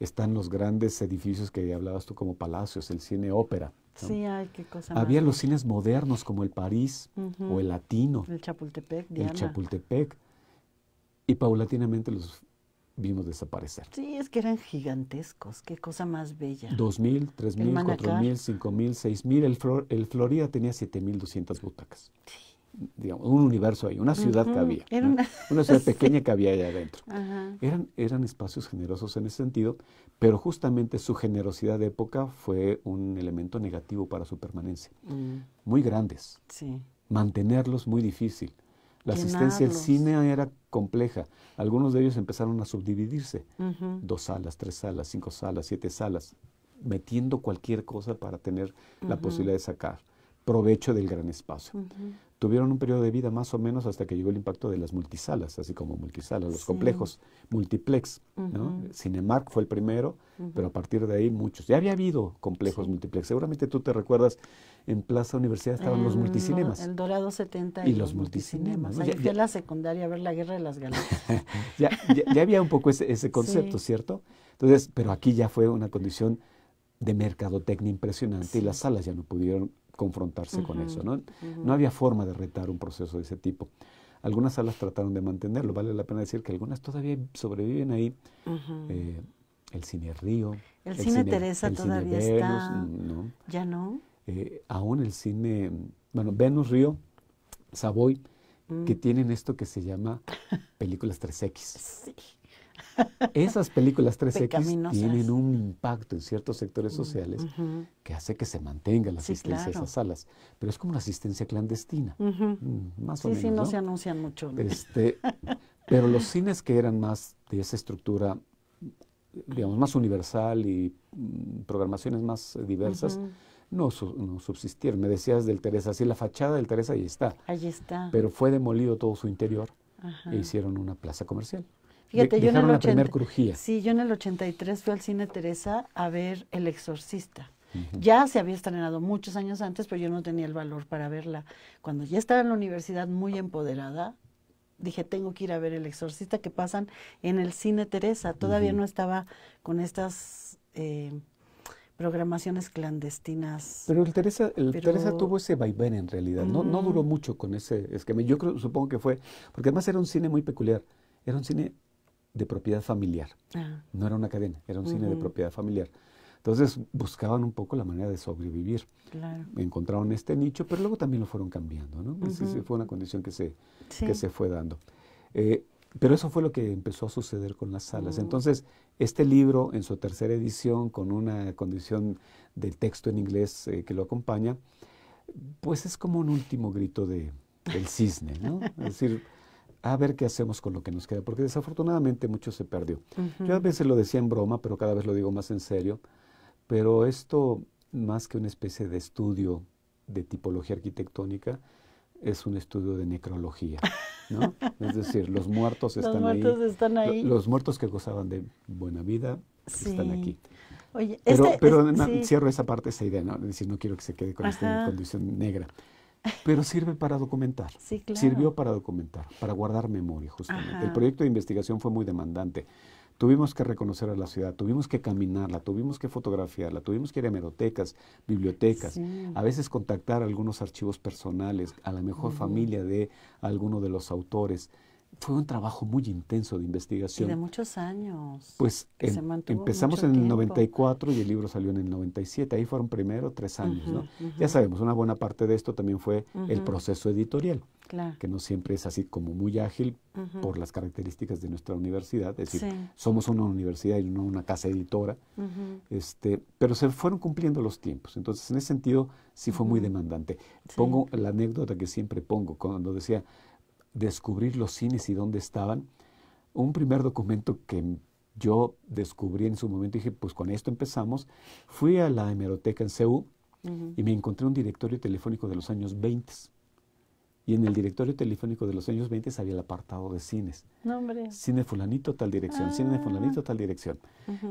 Están los grandes edificios que hablabas tú como palacios, el cine ópera, ¿no? Sí, ay, qué cosa Había más los cines modernos como el París o el Latino, el Chapultepec, el Diana. Chapultepec, y paulatinamente los vimos desaparecer. Sí, es que eran gigantescos, qué cosa más bella. 2,000, 3,000, Manacar. 4,000, 5,000, 6,000. El Florida tenía 7,200 butacas. Digamos, un universo ahí, una ciudad que había. Era ¿no? Una ciudad sí. pequeña que había allá adentro. Ajá. Eran espacios generosos en ese sentido, pero justamente su generosidad de época fue un elemento negativo para su permanencia. Muy grandes. Sí. Mantenerlos muy difícil. La asistencia al Llenarlos. cine era compleja. Algunos de ellos empezaron a subdividirse. 2 salas, 3 salas, 5 salas, 7 salas, metiendo cualquier cosa para tener la posibilidad de sacar provecho del gran espacio. Tuvieron un periodo de vida más o menos hasta que llegó el impacto de las multisalas, así como multisalas, los complejos multiplex, ¿no? Cinemark fue el primero, pero a partir de ahí muchos. Ya había habido complejos multiplex. Seguramente tú te recuerdas, en Plaza Universidad estaban los multicinemas. El Dorado 70 y los multicinemas. Ahí fui a la secundaria a ver la Guerra de las Galaxias. ya había un poco ese concepto, ¿cierto? Entonces, pero aquí ya fue una condición de mercadotecnia impresionante y las salas ya no pudieron confrontarse con eso, ¿no? No había forma de retar un proceso de ese tipo. Algunas salas trataron de mantenerlo, vale la pena decir que algunas todavía sobreviven ahí. El Cine Río. El Cine Teresa el todavía Cine está. Venus, ¿no? ¿Ya no? Aún el cine, bueno, Venus Río, Savoy, que tienen esto que se llama películas 3X. Sí. Esas películas 3X Pecaminosas. tienen un impacto en ciertos sectores sociales que hace que se mantenga la asistencia a esas salas. Pero es como una asistencia clandestina, más o menos. Sí, no ¿no? se anuncian mucho. ¿No? Pero los cines que eran más de esa estructura digamos, más universal y programaciones más diversas, no subsistieron. Me decías del Teresa, sí, la fachada del Teresa ahí está. Allí está. Pero fue demolido todo su interior Ajá. e hicieron una plaza comercial. Fíjate, yo en dejaron el la primer crujía. Sí, yo en el 83 fui al Cine Teresa a ver El Exorcista. Ya se había estrenado muchos años antes, pero yo no tenía el valor para verla. Cuando ya estaba en la universidad muy empoderada, dije, tengo que ir a ver El Exorcista, que pasan en el Cine Teresa. Todavía no estaba con estas programaciones clandestinas. Pero el Teresa tuvo ese vaivén en realidad. No duró mucho con ese esquema. Yo supongo que fue, porque además era un cine muy peculiar. Era un cine de propiedad familiar. No era una cadena, era un cine de propiedad familiar. Entonces buscaban un poco la manera de sobrevivir. Claro. Encontraron este nicho, pero luego también lo fueron cambiando, ¿no? Sí, fue una condición que se fue dando. Pero eso fue lo que empezó a suceder con las salas. Entonces, este libro, en su tercera edición, con una condición del texto en inglés que lo acompaña, pues es como un último grito del cisne, ¿no? Es decir, a ver qué hacemos con lo que nos queda, porque desafortunadamente mucho se perdió. Yo a veces lo decía en broma, pero cada vez lo digo más en serio. Pero esto, más que una especie de estudio de tipología arquitectónica, es un estudio de necrología, ¿no? Es decir, los muertos están ahí. Los muertos están ahí. Los muertos que gozaban de buena vida están aquí. Oye, pero cierro esa parte, esa idea, ¿no? Es decir, no quiero que se quede con esta condición negra. Pero sirve para documentar. Sí, claro. Sirvió para documentar, para guardar memoria, justamente. El proyecto de investigación fue muy demandante. Tuvimos que reconocer a la ciudad, tuvimos que caminarla, tuvimos que fotografiarla, tuvimos que ir a hemerotecas, bibliotecas, a veces contactar algunos archivos personales, a la mejor familia de alguno de los autores. Fue un trabajo muy intenso de investigación. Y de muchos años. Pues empezamos en el 94 y el libro salió en el 97. Ahí fueron primero 3 años, ¿no? Ya sabemos, una buena parte de esto también fue el proceso editorial, que no siempre es así como muy ágil por las características de nuestra universidad. Es decir, somos una universidad y no una casa editora. Pero se fueron cumpliendo los tiempos. Entonces, en ese sentido, sí fue muy demandante. Pongo la anécdota que siempre pongo cuando decía descubrir los cines y dónde estaban. Un primer documento que yo descubrí en su momento, dije, pues con esto empezamos. Fui a la hemeroteca en CEU y me encontré un directorio telefónico de los años 20. Y en el directorio telefónico de los años 20 había el apartado de cines. No, hombre. Cine fulanito, tal dirección. Cine fulanito, tal dirección.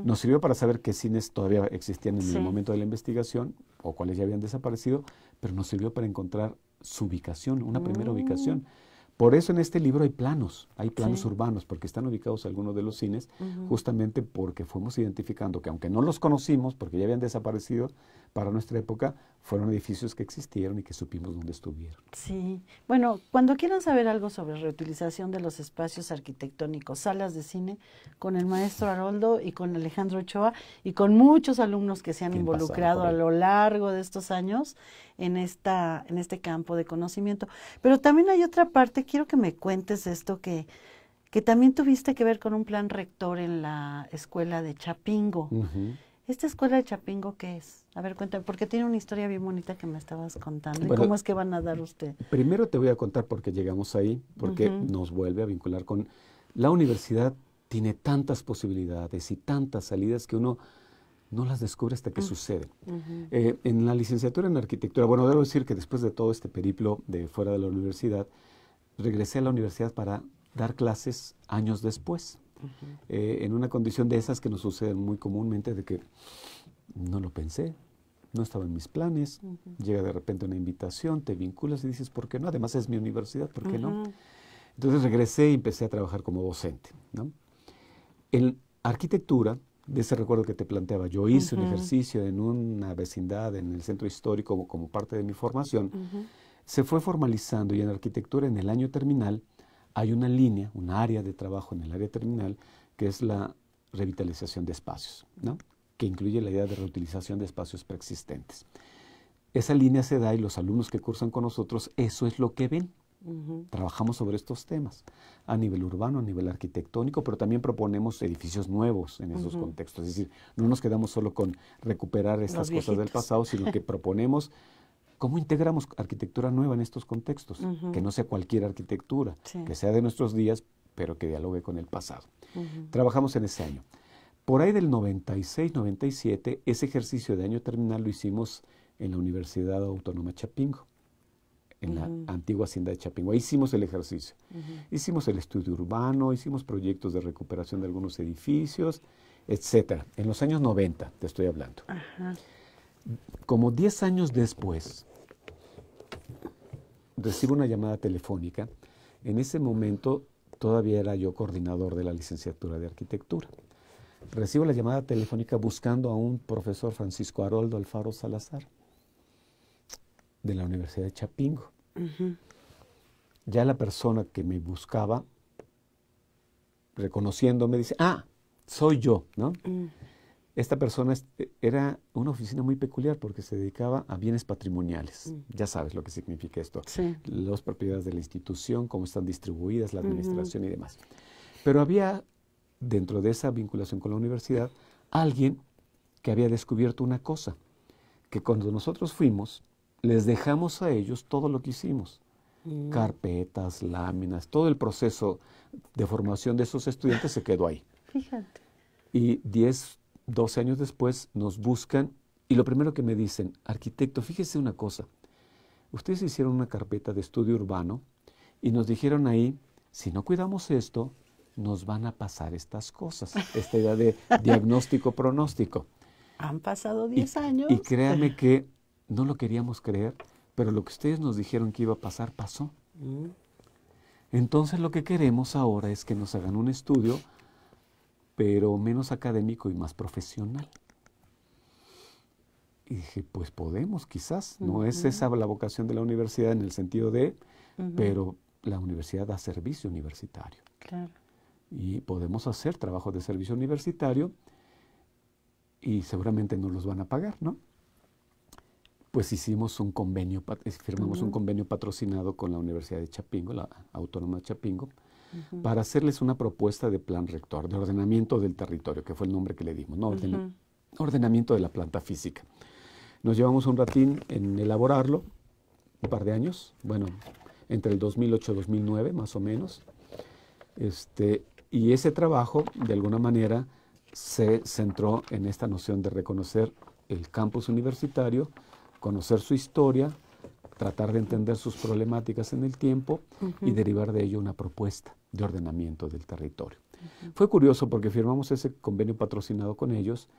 Nos sirvió para saber qué cines todavía existían en el momento de la investigación o cuáles ya habían desaparecido, pero nos sirvió para encontrar su ubicación, una primera ubicación. Por eso en este libro hay planos urbanos, porque están ubicados algunos de los cines, justamente porque fuimos identificando que aunque no los conocimos, porque ya habían desaparecido para nuestra época, fueron edificios que existieron y que supimos dónde estuvieron. Sí. Bueno, cuando quieran saber algo sobre reutilización de los espacios arquitectónicos, salas de cine, con el maestro Haroldo y con Alejandro Ochoa y con muchos alumnos que se han involucrado a lo largo de estos años en este campo de conocimiento. Pero también hay otra parte, quiero que me cuentes esto que también tuviste que ver con un plan rector en la escuela de Chapingo. ¿Esta escuela de Chapingo qué es? A ver, cuéntame, porque tiene una historia bien bonita que me estabas contando. ¿Y cómo es que van a dar usted? Primero te voy a contar por qué llegamos ahí, porque nos vuelve a vincular con... La universidad tiene tantas posibilidades y tantas salidas que uno no las descubre hasta que suceden. En la licenciatura en arquitectura, bueno, debo decir que después de todo este periplo de fuera de la universidad, regresé a la universidad para dar clases años después. En una condición de esas que nos suceden muy comúnmente, de que no lo pensé, no estaba en mis planes, llega de repente una invitación, te vinculas y dices, ¿por qué no? Además es mi universidad, ¿por qué no? Entonces regresé y empecé a trabajar como docente, ¿no? En arquitectura, de ese recuerdo que te planteaba, yo hice un ejercicio en una vecindad, en el centro histórico, como parte de mi formación, se fue formalizando y en arquitectura, en el año terminal, hay una línea, un área de trabajo en el área terminal, que es la revitalización de espacios, ¿no? Que incluye la idea de reutilización de espacios preexistentes. Esa línea se da y los alumnos que cursan con nosotros, eso es lo que ven. Trabajamos sobre estos temas a nivel urbano, a nivel arquitectónico, pero también proponemos edificios nuevos en esos contextos. Es decir, no nos quedamos solo con recuperar estas cosas del pasado, sino que proponemos cómo integramos arquitectura nueva en estos contextos, que no sea cualquier arquitectura, que sea de nuestros días, pero que dialogue con el pasado. Trabajamos en ese año. Por ahí del 96, 97, ese ejercicio de año terminal lo hicimos en la Universidad Autónoma Chapingo, en la antigua hacienda de Chapingo. Ahí hicimos el ejercicio. Hicimos el estudio urbano, hicimos proyectos de recuperación de algunos edificios, etcétera. En los años 90, te estoy hablando. Como 10 años después, recibo una llamada telefónica. En ese momento todavía era yo coordinador de la licenciatura de arquitectura. Recibo la llamada telefónica buscando a un profesor, Francisco Haroldo Alfaro Salazar, de la Universidad de Chapingo. Ya la persona que me buscaba, reconociéndome, dice, soy yo, ¿no? Esta persona era una oficina muy peculiar porque se dedicaba a bienes patrimoniales. Ya sabes lo que significa esto. Sí. Las propiedades de la institución, cómo están distribuidas, la administración y demás. Pero había, dentro de esa vinculación con la universidad, alguien que había descubierto una cosa, que cuando nosotros fuimos, les dejamos a ellos todo lo que hicimos. Carpetas, láminas, todo el proceso de formación de esos estudiantes se quedó ahí. Fíjate. Y 10, 12 años después nos buscan y lo primero que me dicen, arquitecto, fíjese una cosa, ustedes hicieron una carpeta de estudio urbano y nos dijeron ahí, si no cuidamos esto, nos van a pasar estas cosas, esta idea de diagnóstico-pronóstico. Han pasado 10 años. Y créame que no lo queríamos creer, pero lo que ustedes nos dijeron que iba a pasar, pasó. Entonces lo que queremos ahora es que nos hagan un estudio, pero menos académico y más profesional. Y dije, pues podemos, quizás. No es esa la vocación de la universidad en el sentido de, pero la universidad da servicio universitario. Claro. Y podemos hacer trabajo de servicio universitario y seguramente nos los van a pagar, ¿no? Pues hicimos un convenio, firmamos un convenio patrocinado con la Universidad de Chapingo, la Autónoma de Chapingo, para hacerles una propuesta de plan rector, de ordenamiento del territorio, que fue el nombre que le dimos, ¿no? Ordenamiento de la planta física. Nos llevamos un ratín en elaborarlo, un par de años, bueno, entre el 2008 y 2009 más o menos, y ese trabajo, de alguna manera, se centró en esta noción de reconocer el campus universitario, conocer su historia, tratar de entender sus problemáticas en el tiempo y derivar de ello una propuesta de ordenamiento del territorio. Fue curioso porque firmamos ese convenio patrocinado con ellos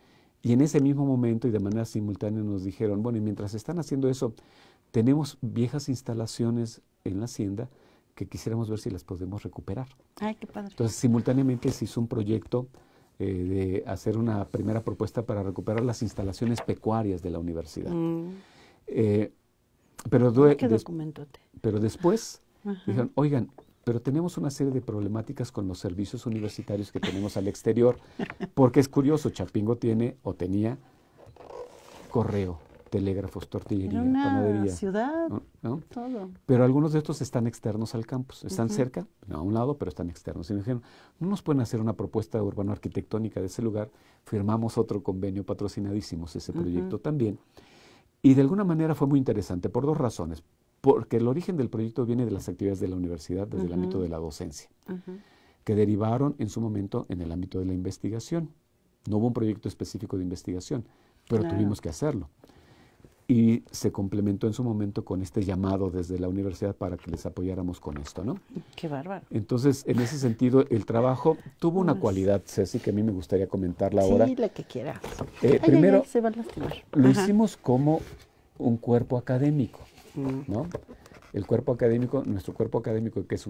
y en ese mismo momento y de manera simultánea nos dijeron, bueno, y mientras están haciendo eso, tenemos viejas instalaciones en la hacienda que quisiéramos ver si las podemos recuperar. Ay, qué padre. Entonces, simultáneamente se hizo un proyecto de hacer una primera propuesta para recuperar las instalaciones pecuarias de la universidad. ¿Qué documentote? Pero después dijeron, oigan, pero tenemos una serie de problemáticas con los servicios universitarios que tenemos al exterior, porque es curioso, Chapingo tiene o tenía correo, telégrafos, tortillería, panadería. Ciudad, ¿no? todo. Pero algunos de estos están externos al campus, están cerca, no, a un lado, pero están externos. Y me dijeron, no nos pueden hacer una propuesta urbano-arquitectónica de ese lugar. Firmamos otro convenio patrocinado, hicimos ese proyecto también. Y de alguna manera fue muy interesante por dos razones. Porque el origen del proyecto viene de las actividades de la universidad desde el ámbito de la docencia, que derivaron en su momento en el ámbito de la investigación. No hubo un proyecto específico de investigación, pero tuvimos que hacerlo. Y se complementó en su momento con este llamado desde la universidad para que les apoyáramos con esto, ¿no? ¡Qué bárbaro! Entonces, en ese sentido, el trabajo tuvo una cualidad, Ceci, que a mí me gustaría comentarla ahora. Sí, la que quiera. Primero, se va a lastimar. Lo hicimos como un cuerpo académico, ¿no? El cuerpo académico, nuestro cuerpo académico, que es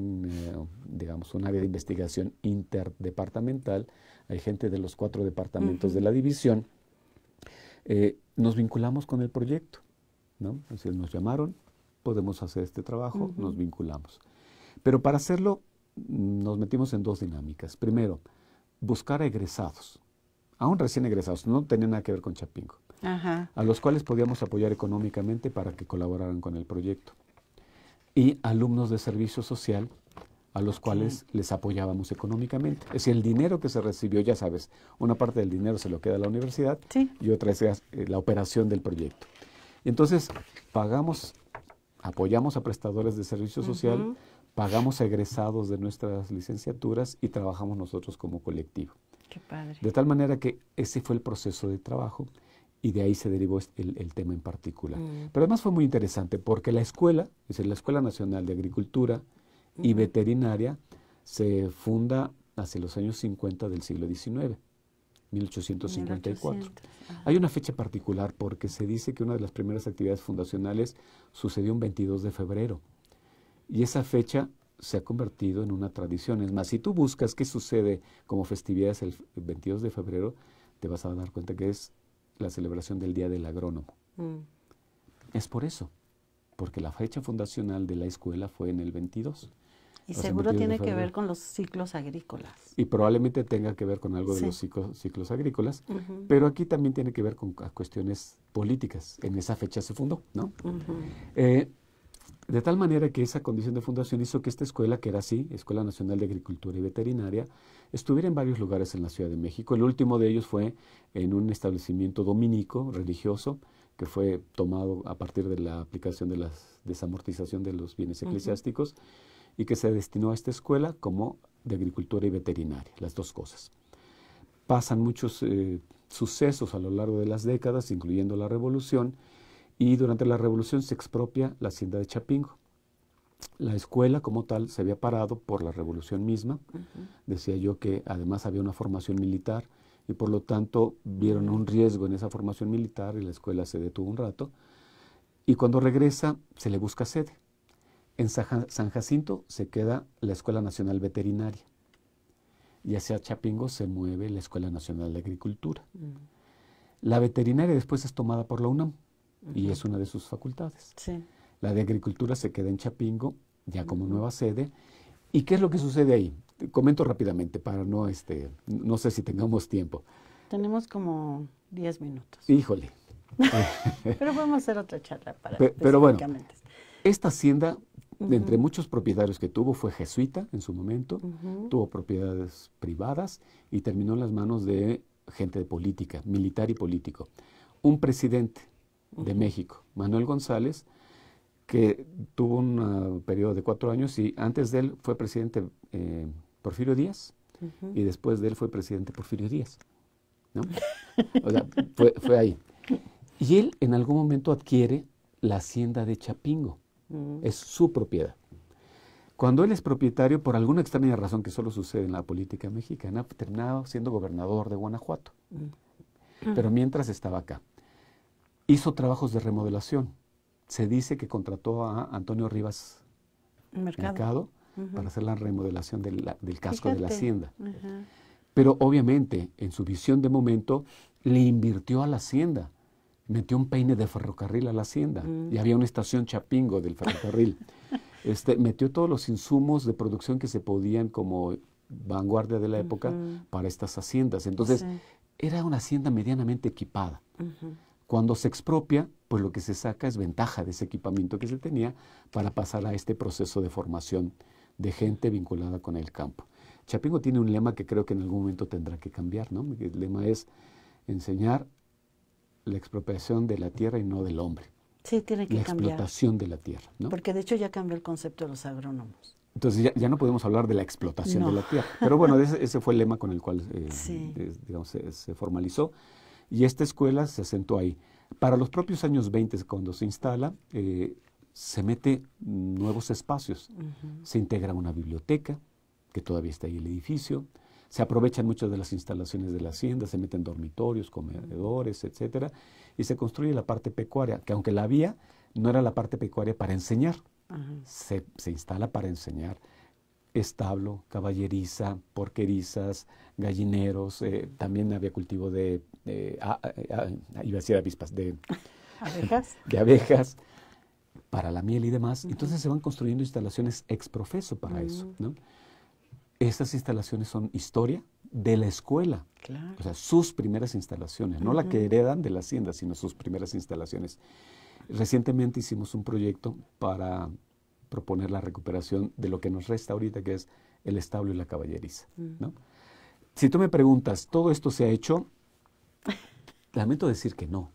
digamos, un área de investigación interdepartamental, hay gente de los 4 departamentos de la división, nos vinculamos con el proyecto, ¿no? Entonces nos llamaron, podemos hacer este trabajo, nos vinculamos. Pero para hacerlo nos metimos en 2 dinámicas. Primero, buscar a egresados, aún recién egresados, no tenían nada que ver con Chapingo, a los cuales podíamos apoyar económicamente para que colaboraran con el proyecto. Y alumnos de servicio social a los cuales les apoyábamos económicamente. Es decir, el dinero que se recibió, ya sabes, una parte del dinero se lo queda a la universidad y otra es la operación del proyecto. Entonces, apoyamos a prestadores de servicio social, pagamos a egresados de nuestras licenciaturas y trabajamos nosotros como colectivo. Qué padre. De tal manera que ese fue el proceso de trabajo y de ahí se derivó el tema en particular. Pero además fue muy interesante porque la escuela, es decir, la Escuela Nacional de Agricultura y Veterinaria, se funda hacia los años 50 del siglo XIX, 1854. Hay una fecha particular porque se dice que una de las primeras actividades fundacionales sucedió un 22 de febrero. Y esa fecha se ha convertido en una tradición. Es más, si tú buscas qué sucede como festividades el 22 de febrero, te vas a dar cuenta que es la celebración del Día del Agrónomo. Es por eso, porque la fecha fundacional de la escuela fue en el 22. Y seguro tiene que ver con los ciclos agrícolas. Y probablemente tenga que ver con algo de los ciclos agrícolas, pero aquí también tiene que ver con cuestiones políticas. En esa fecha se fundó, ¿no? De tal manera que esa condición de fundación hizo que esta escuela, que era así, Escuela Nacional de Agricultura y Veterinaria, estuviera en varios lugares en la Ciudad de México. El último de ellos fue en un establecimiento dominico, religioso, que fue tomado a partir de la aplicación de la desamortización de los bienes eclesiásticos y que se destinó a esta escuela como de agricultura y veterinaria, las dos cosas. Pasan muchos sucesos a lo largo de las décadas, incluyendo la Revolución, y durante la Revolución se expropia la hacienda de Chapingo. La escuela como tal se había parado por la Revolución misma. Decía yo que además había una formación militar y por lo tanto vieron un riesgo en esa formación militar y la escuela se detuvo un rato. Y cuando regresa se le busca sede. En San Jacinto se queda la Escuela Nacional Veterinaria y hacia Chapingo se mueve la Escuela Nacional de Agricultura. La veterinaria después es tomada por la UNAM. Y es una de sus facultades. La de Agricultura se queda en Chapingo, ya como nueva sede. ¿Y qué es lo que sucede ahí? Te comento rápidamente para no sé si tengamos tiempo. Tenemos como 10 minutos. Híjole. Pero podemos hacer otra charla para pero bueno, esta hacienda, entre muchos propietarios que tuvo, fue jesuita en su momento, tuvo propiedades privadas y terminó en las manos de gente de política, militar y político. Un presidente de México, Manuel González, que tuvo un periodo de 4 años y antes de él fue presidente Porfirio Díaz y después de él fue presidente Porfirio Díaz, ¿no? O sea, fue ahí. Y él en algún momento adquiere la hacienda de Chapingo, es su propiedad. Cuando él es propietario, por alguna extraña razón que solo sucede en la política mexicana, terminaba siendo gobernador de Guanajuato, pero mientras estaba acá. Hizo trabajos de remodelación. Se dice que contrató a Antonio Rivas Mercado para hacer la remodelación del casco de la hacienda. Pero obviamente, en su visión de momento, le invirtió a la hacienda. Metió un peine de ferrocarril a la hacienda. Y había una estación Chapingo del ferrocarril. Metió todos los insumos de producción que se podían como vanguardia de la época para estas haciendas. Entonces, era una hacienda medianamente equipada. Cuando se expropia, pues lo que se saca es ventaja de ese equipamiento que se tenía para pasar a este proceso de formación de gente vinculada con el campo. Chapingo tiene un lema que creo que en algún momento tendrá que cambiar, ¿no? El lema es enseñar la expropiación de la tierra y no del hombre. Sí, tiene que cambiar. La explotación de la tierra, ¿no? Porque de hecho ya cambió el concepto de los agrónomos. Entonces ya no podemos hablar de la explotación de la tierra. Pero bueno, ese fue el lema con el cual digamos, se formalizó. Y esta escuela se asentó ahí. Para los propios años 20, cuando se instala, se mete nuevos espacios. Se integra una biblioteca, que todavía está ahí el edificio. Se aprovechan muchas de las instalaciones de la hacienda, se meten dormitorios, comedores, etcétera. Y se construye la parte pecuaria, que aunque la había, no era la parte pecuaria para enseñar. Se instala para enseñar establo, caballeriza, porquerizas, gallineros, también había cultivo de iba a decir avispas, de abejas, para la miel y demás. Entonces se van construyendo instalaciones ex profeso para eso, ¿no? Estas instalaciones son historia de la escuela, o sea, sus primeras instalaciones, no la que heredan de la hacienda, sino sus primeras instalaciones. Recientemente hicimos un proyecto para proponer la recuperación de lo que nos resta ahorita, que es el establo y la caballeriza, ¿no? Si tú me preguntas, ¿todo esto se ha hecho? Lamento decir que no.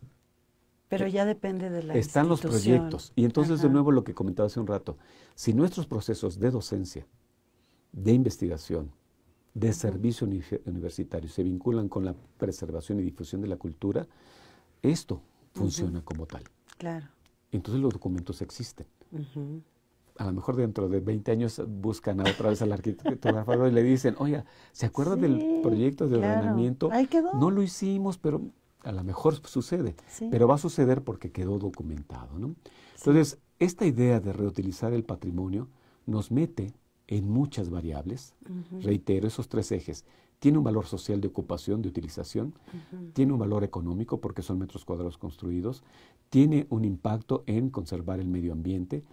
Pero ya depende de la Están los proyectos. Y entonces, de nuevo, lo que comentaba hace un rato, si nuestros procesos de docencia, de investigación, de servicio universitario se vinculan con la preservación y difusión de la cultura, esto funciona como tal. Claro. Entonces los documentos existen. A lo mejor dentro de 20 años buscan otra vez al arquitecto y le dicen, oiga, ¿se acuerda del proyecto de ordenamiento? Ahí quedó. No lo hicimos, pero a lo mejor sucede. Pero va a suceder porque quedó documentado, ¿no? Entonces, esta idea de reutilizar el patrimonio nos mete en muchas variables. Reitero, esos 3 ejes. Tiene un valor social de ocupación, de utilización. Tiene un valor económico porque son metros cuadrados construidos. Tiene un impacto en conservar el medio ambiente.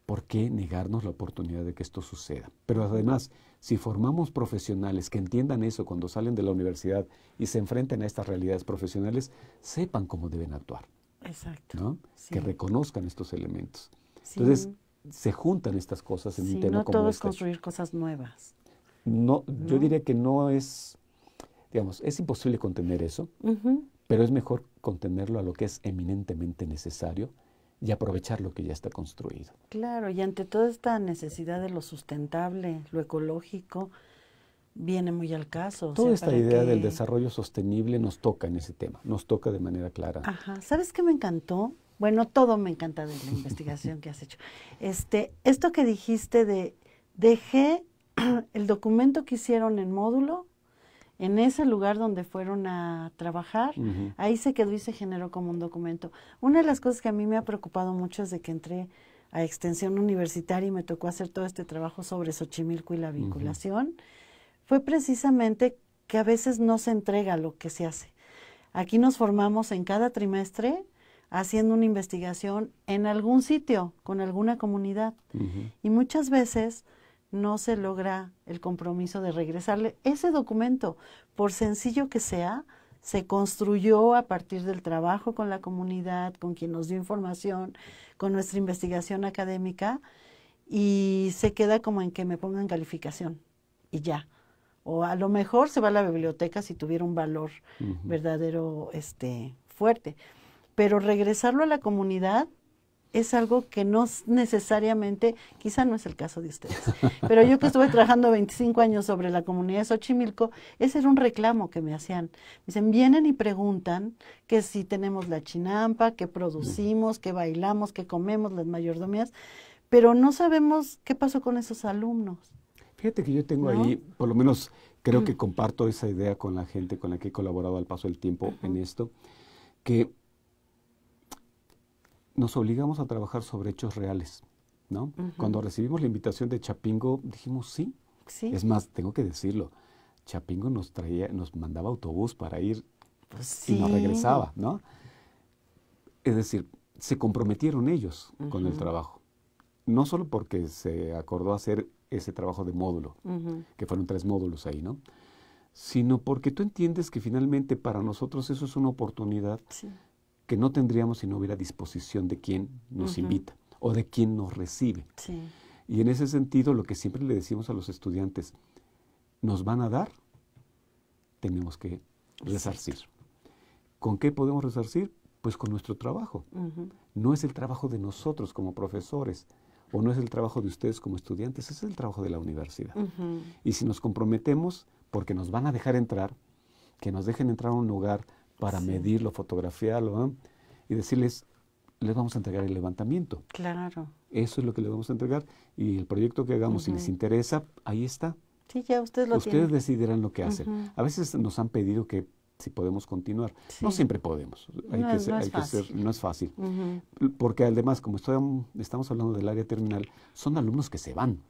¿Por qué negarnos la oportunidad de que esto suceda? Pero además, si formamos profesionales que entiendan eso cuando salen de la universidad y se enfrenten a estas realidades profesionales, sepan cómo deben actuar. Exacto. ¿No? Que reconozcan estos elementos. Entonces, se juntan estas cosas en un tema no como todo este. es construir cosas nuevas. No, yo diría que no es, digamos, es imposible contener eso, pero es mejor contenerlo a lo que es eminentemente necesario y aprovechar lo que ya está construido. Claro, y ante toda esta necesidad de lo sustentable, lo ecológico, viene muy al caso. Toda esta idea del desarrollo sostenible nos toca en ese tema, nos toca de manera clara. ¿Sabes qué me encantó? Bueno, todo me encanta de la investigación que has hecho. Esto que dijiste dejé el documento que hicieron en módulo, en ese lugar donde fueron a trabajar, ahí se quedó y se generó como un documento. Una de las cosas que a mí me ha preocupado mucho es de que entré a extensión universitaria y me tocó hacer todo este trabajo sobre Xochimilco y la vinculación, fue precisamente que a veces no se entrega lo que se hace. Aquí nos formamos en cada trimestre haciendo una investigación en algún sitio, con alguna comunidad, y muchas veces no se logra el compromiso de regresarle ese documento, por sencillo que sea, se construyó a partir del trabajo con la comunidad, con quien nos dio información, con nuestra investigación académica, y se queda como en que me pongan calificación, y ya. O a lo mejor se va a la biblioteca si tuviera un valor verdadero, fuerte. Pero regresarlo a la comunidad es algo que no necesariamente, quizá no es el caso de ustedes, pero yo que estuve trabajando 25 años sobre la comunidad de Xochimilco, ese era un reclamo que me hacían. Me dicen, vienen y preguntan que si tenemos la chinampa, que producimos, que bailamos, que comemos, las mayordomías, pero no sabemos qué pasó con esos alumnos. Fíjate que yo tengo ahí, por lo menos creo que comparto esa idea con la gente con la que he colaborado al paso del tiempo en esto, que nos obligamos a trabajar sobre hechos reales, ¿no? Cuando recibimos la invitación de Chapingo, dijimos sí. Es más, tengo que decirlo, Chapingo nos mandaba autobús para ir y nos regresaba, ¿no? Es decir, se comprometieron ellos con el trabajo. No solo porque se acordó hacer ese trabajo de módulo, que fueron 3 módulos ahí, ¿no? Sino porque tú entiendes que finalmente para nosotros eso es una oportunidad que no tendríamos si no hubiera disposición de quien nos invita o de quien nos recibe. Y en ese sentido, lo que siempre le decimos a los estudiantes, nos van a dar, tenemos que resarcir. ¿Con qué podemos resarcir? Pues con nuestro trabajo. No es el trabajo de nosotros como profesores, o no es el trabajo de ustedes como estudiantes, es el trabajo de la universidad. Y si nos comprometemos, porque nos van a dejar entrar, que nos dejen entrar a un lugar para medirlo, fotografiarlo, ¿eh? Y decirles, les vamos a entregar el levantamiento. Claro. Eso es lo que les vamos a entregar. Y el proyecto que hagamos, si les interesa, ahí está. Sí, ya ustedes lo tienen. Ustedes decidirán lo que hacen. A veces nos han pedido que si podemos continuar. No siempre podemos. No es fácil. Porque además, como estamos hablando del área terminal, son alumnos que se van.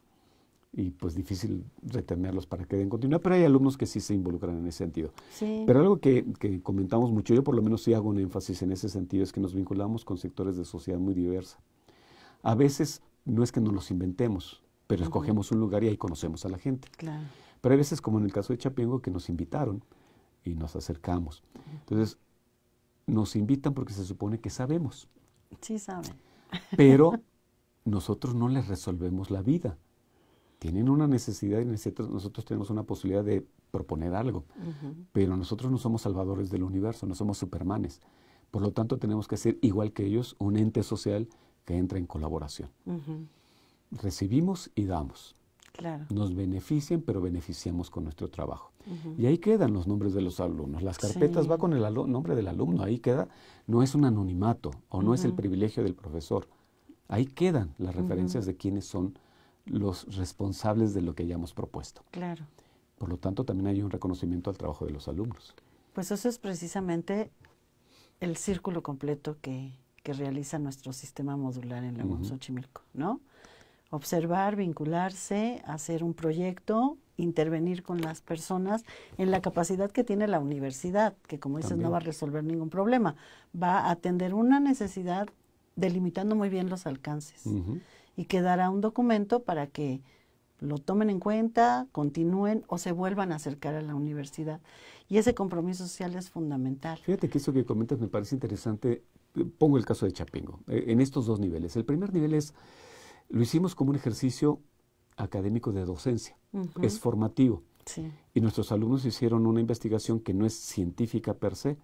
Y pues difícil retenerlos para que den continuidad, pero hay alumnos que sí se involucran en ese sentido. Pero algo que comentamos mucho, yo por lo menos sí hago un énfasis en ese sentido, es que nos vinculamos con sectores de sociedad muy diversa. A veces no es que nos los inventemos, pero escogemos un lugar y ahí conocemos a la gente. Pero hay veces, como en el caso de Chapingo, que nos invitaron y nos acercamos. Entonces, nos invitan porque se supone que sabemos. Sí saben. Pero nosotros no les resolvemos la vida. Tienen una necesidad y nosotros tenemos una posibilidad de proponer algo. Pero nosotros no somos salvadores del universo, no somos supermanes. Por lo tanto, tenemos que ser, igual que ellos, un ente social que entra en colaboración. Recibimos y damos. Claro. Nos benefician, pero beneficiamos con nuestro trabajo. Y ahí quedan los nombres de los alumnos. Las carpetas va con el nombre del alumno, ahí queda. No es un anonimato o no es el privilegio del profesor. Ahí quedan las referencias de quiénes son los responsables de lo que hayamos propuesto. Claro. Por lo tanto, también hay un reconocimiento al trabajo de los alumnos. Pues eso es precisamente el círculo completo que realiza nuestro sistema modular en la UAM Xochimilco, ¿no? Observar, vincularse, hacer un proyecto, intervenir con las personas en la capacidad que tiene la universidad, que como dices no va a resolver ningún problema, va a atender una necesidad delimitando muy bien los alcances y que dará un documento para que lo tomen en cuenta, continúen o se vuelvan a acercar a la universidad. Y ese compromiso social es fundamental. Fíjate que eso que comentas me parece interesante. Pongo el caso de Chapingo, en estos dos niveles. El primer nivel lo hicimos como un ejercicio académico de docencia, es formativo. Sí. Y nuestros alumnos hicieron una investigación que no es científica per se,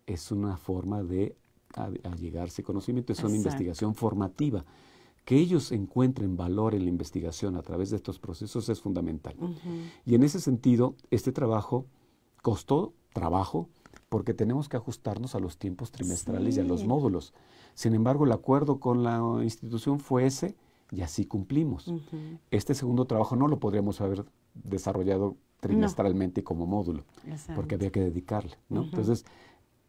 es una forma de allegarse conocimiento, es una investigación formativa. Que ellos encuentren valor en la investigación a través de estos procesos es fundamental. Y en ese sentido, este trabajo costó trabajo porque tenemos que ajustarnos a los tiempos trimestrales y a los módulos. Sin embargo, el acuerdo con la institución fue ese y así cumplimos. Este segundo trabajo no lo podríamos haber desarrollado trimestralmente como módulo, porque había que dedicarle, ¿no? Entonces,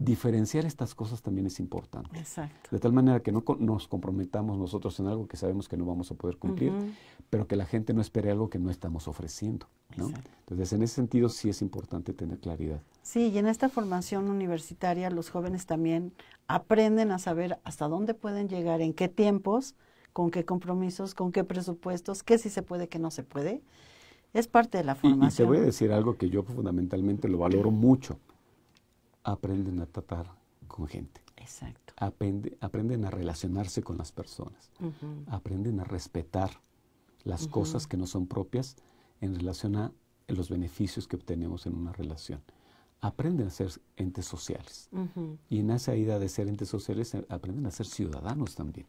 diferenciar estas cosas también es importante. Exacto. De tal manera que no nos comprometamos nosotros en algo que sabemos que no vamos a poder cumplir, pero que la gente no espere algo que no estamos ofreciendo, ¿no? Entonces, en ese sentido sí es importante tener claridad. Sí, y en esta formación universitaria los jóvenes también aprenden a saber hasta dónde pueden llegar, en qué tiempos, con qué compromisos, con qué presupuestos, qué sí se puede, qué no se puede. Es parte de la formación. Y te voy a decir algo que yo fundamentalmente lo valoro mucho. Aprenden a tratar con gente. Exacto. Aprenden a relacionarse con las personas. Aprenden a respetar las cosas que no son propias en relación a los beneficios que obtenemos en una relación. Aprenden a ser entes sociales. Y en esa idea de ser entes sociales aprenden a ser ciudadanos también.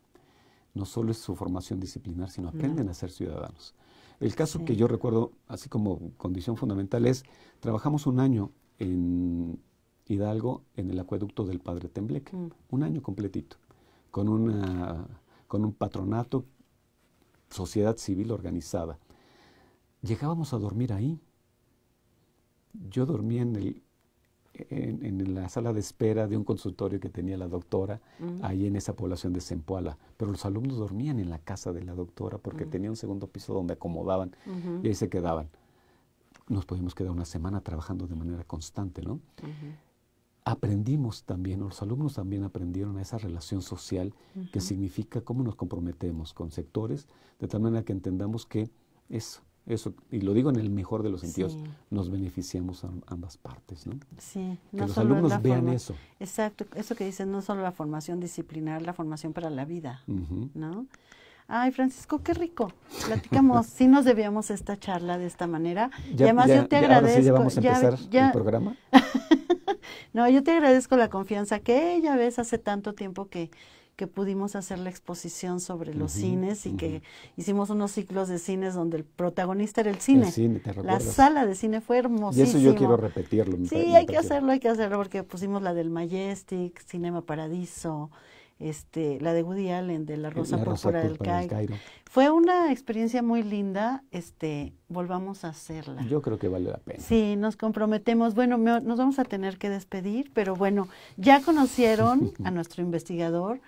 No solo es su formación disciplinar, sino aprenden a ser ciudadanos. El caso que yo recuerdo, así como condición fundamental, es trabajamos un año en Hidalgo en el acueducto del Padre Tembleque, un año completito, con un patronato, sociedad civil organizada. Llegábamos a dormir ahí. Yo dormía en la sala de espera de un consultorio que tenía la doctora, ahí en esa población de Zempoala, pero los alumnos dormían en la casa de la doctora porque tenía un segundo piso donde acomodaban y ahí se quedaban. Nos podíamos quedar una semana trabajando de manera constante, ¿no? Aprendimos también, los alumnos también aprendieron a esa relación social que significa cómo nos comprometemos con sectores, de tal manera que entendamos que eso, y lo digo en el mejor de los sentidos, nos beneficiamos a ambas partes, ¿no? Sí. Que los alumnos vean eso. Exacto, eso que dicen, no solo la formación disciplinar, la formación para la vida, ¿no? Ay, Francisco, qué rico. Platicamos, sí nos debíamos esta charla de esta manera. Y además yo te agradezco. Ahora sí ya vamos a empezar el programa. No, yo te agradezco la confianza que ya ves hace tanto tiempo que pudimos hacer la exposición sobre los cines y que hicimos unos ciclos de cines donde el protagonista era el cine. El cine, ¿te recuerdas? La sala de cine fue hermosísima. Y eso yo quiero repetirlo. Sí, hay que hacerlo porque pusimos la del Majestic, Cinema Paradiso, la de Woody Allen, de La Rosa Púrpura del Cairo. Fue una experiencia muy linda, volvamos a hacerla. Yo creo que vale la pena. Sí, nos comprometemos. Bueno, nos vamos a tener que despedir, pero bueno, ya conocieron a nuestro investigador.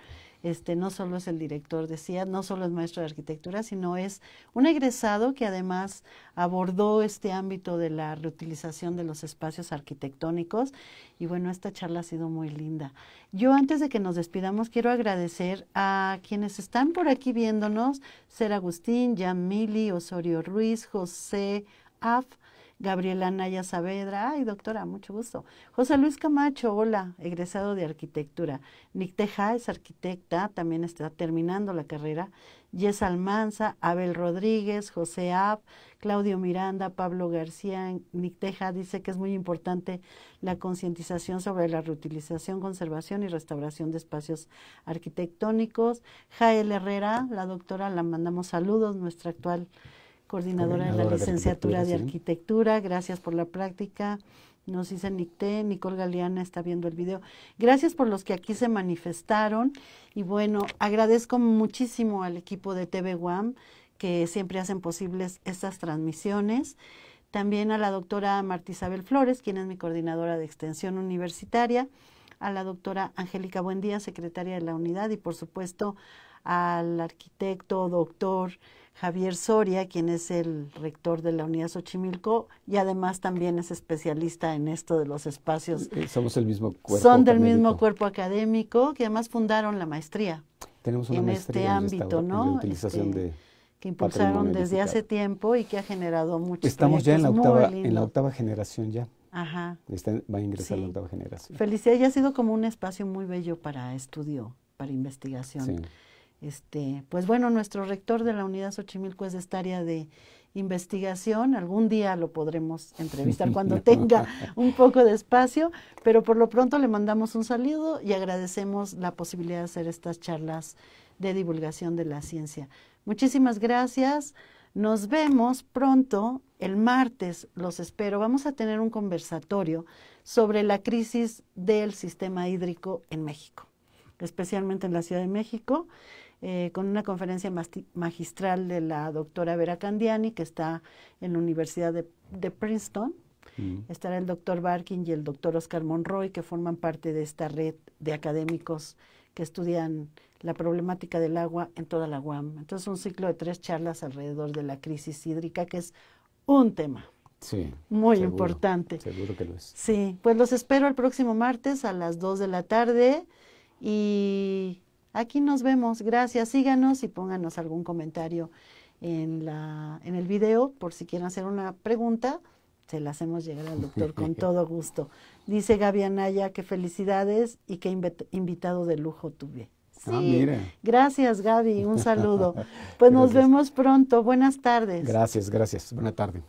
No solo es el director de CIAD, no solo es maestro de arquitectura, sino es un egresado que además abordó este ámbito de la reutilización de los espacios arquitectónicos. Y bueno, esta charla ha sido muy linda. Yo antes de que nos despidamos quiero agradecer a quienes están por aquí viéndonos: Ser Agustín, Jan Mili, Osorio Ruiz, José Af, Gabriela Naya Saavedra, ay doctora, mucho gusto. José Luis Camacho, hola, egresado de arquitectura. Nick Teja es arquitecta, también está terminando la carrera. Jess Almanza, Abel Rodríguez, José Ab, Claudio Miranda, Pablo García. Nick Teja dice que es muy importante la concientización sobre la reutilización, conservación y restauración de espacios arquitectónicos. Jael Herrera, la doctora, la mandamos saludos, nuestra actual coordinadora de la licenciatura de Arquitectura. Gracias por la práctica. Nos dice Nicole Galeana está viendo el video. Gracias por los que aquí se manifestaron. Y bueno, agradezco muchísimo al equipo de TV UAM que siempre hacen posibles estas transmisiones. También a la doctora Marta Isabel Flores, quien es mi coordinadora de extensión universitaria, a la doctora Angélica Buendía, secretaria de la unidad, y por supuesto al arquitecto, doctor Javier Soria, quien es el rector de la Unidad Xochimilco y además también es especialista en esto de los espacios. Somos el mismo cuerpo Son del mismo cuerpo académico, que además fundaron la maestría. Tenemos una en maestría este ámbito, ¿no? En la utilización de que impulsaron desde hace tiempo y que ha generado muchos Estamos ya en la octava generación ya. Ajá. Va a ingresar la octava generación. Felicidades, ya ha sido como un espacio muy bello para estudio, para investigación. Sí. Pues bueno, nuestro rector de la Unidad Xochimilco es de esta área de investigación. Algún día lo podremos entrevistar cuando tenga un poco de espacio, pero por lo pronto le mandamos un saludo y agradecemos la posibilidad de hacer estas charlas de divulgación de la ciencia. Muchísimas gracias. Nos vemos pronto, el martes, los espero. Vamos a tener un conversatorio sobre la crisis del sistema hídrico en México, especialmente en la Ciudad de México, con una conferencia magistral de la doctora Vera Candiani, que está en la Universidad de Princeton. Estará el doctor Barkin y el doctor Oscar Monroy, que forman parte de esta red de académicos que estudian la problemática del agua en toda la UAM. Entonces, un ciclo de 3 charlas alrededor de la crisis hídrica, que es un tema muy importante. Seguro que lo es. Sí, pues los espero el próximo martes a las 2 de la tarde y aquí nos vemos. Gracias, síganos y pónganos algún comentario en el video por si quieren hacer una pregunta. Se la hacemos llegar al doctor con todo gusto. Dice Gaby Anaya que felicidades y que invitado de lujo tuve. Sí, mira. Gracias Gaby, un saludo. Pues nos vemos pronto. Buenas tardes. Gracias. Buena tarde.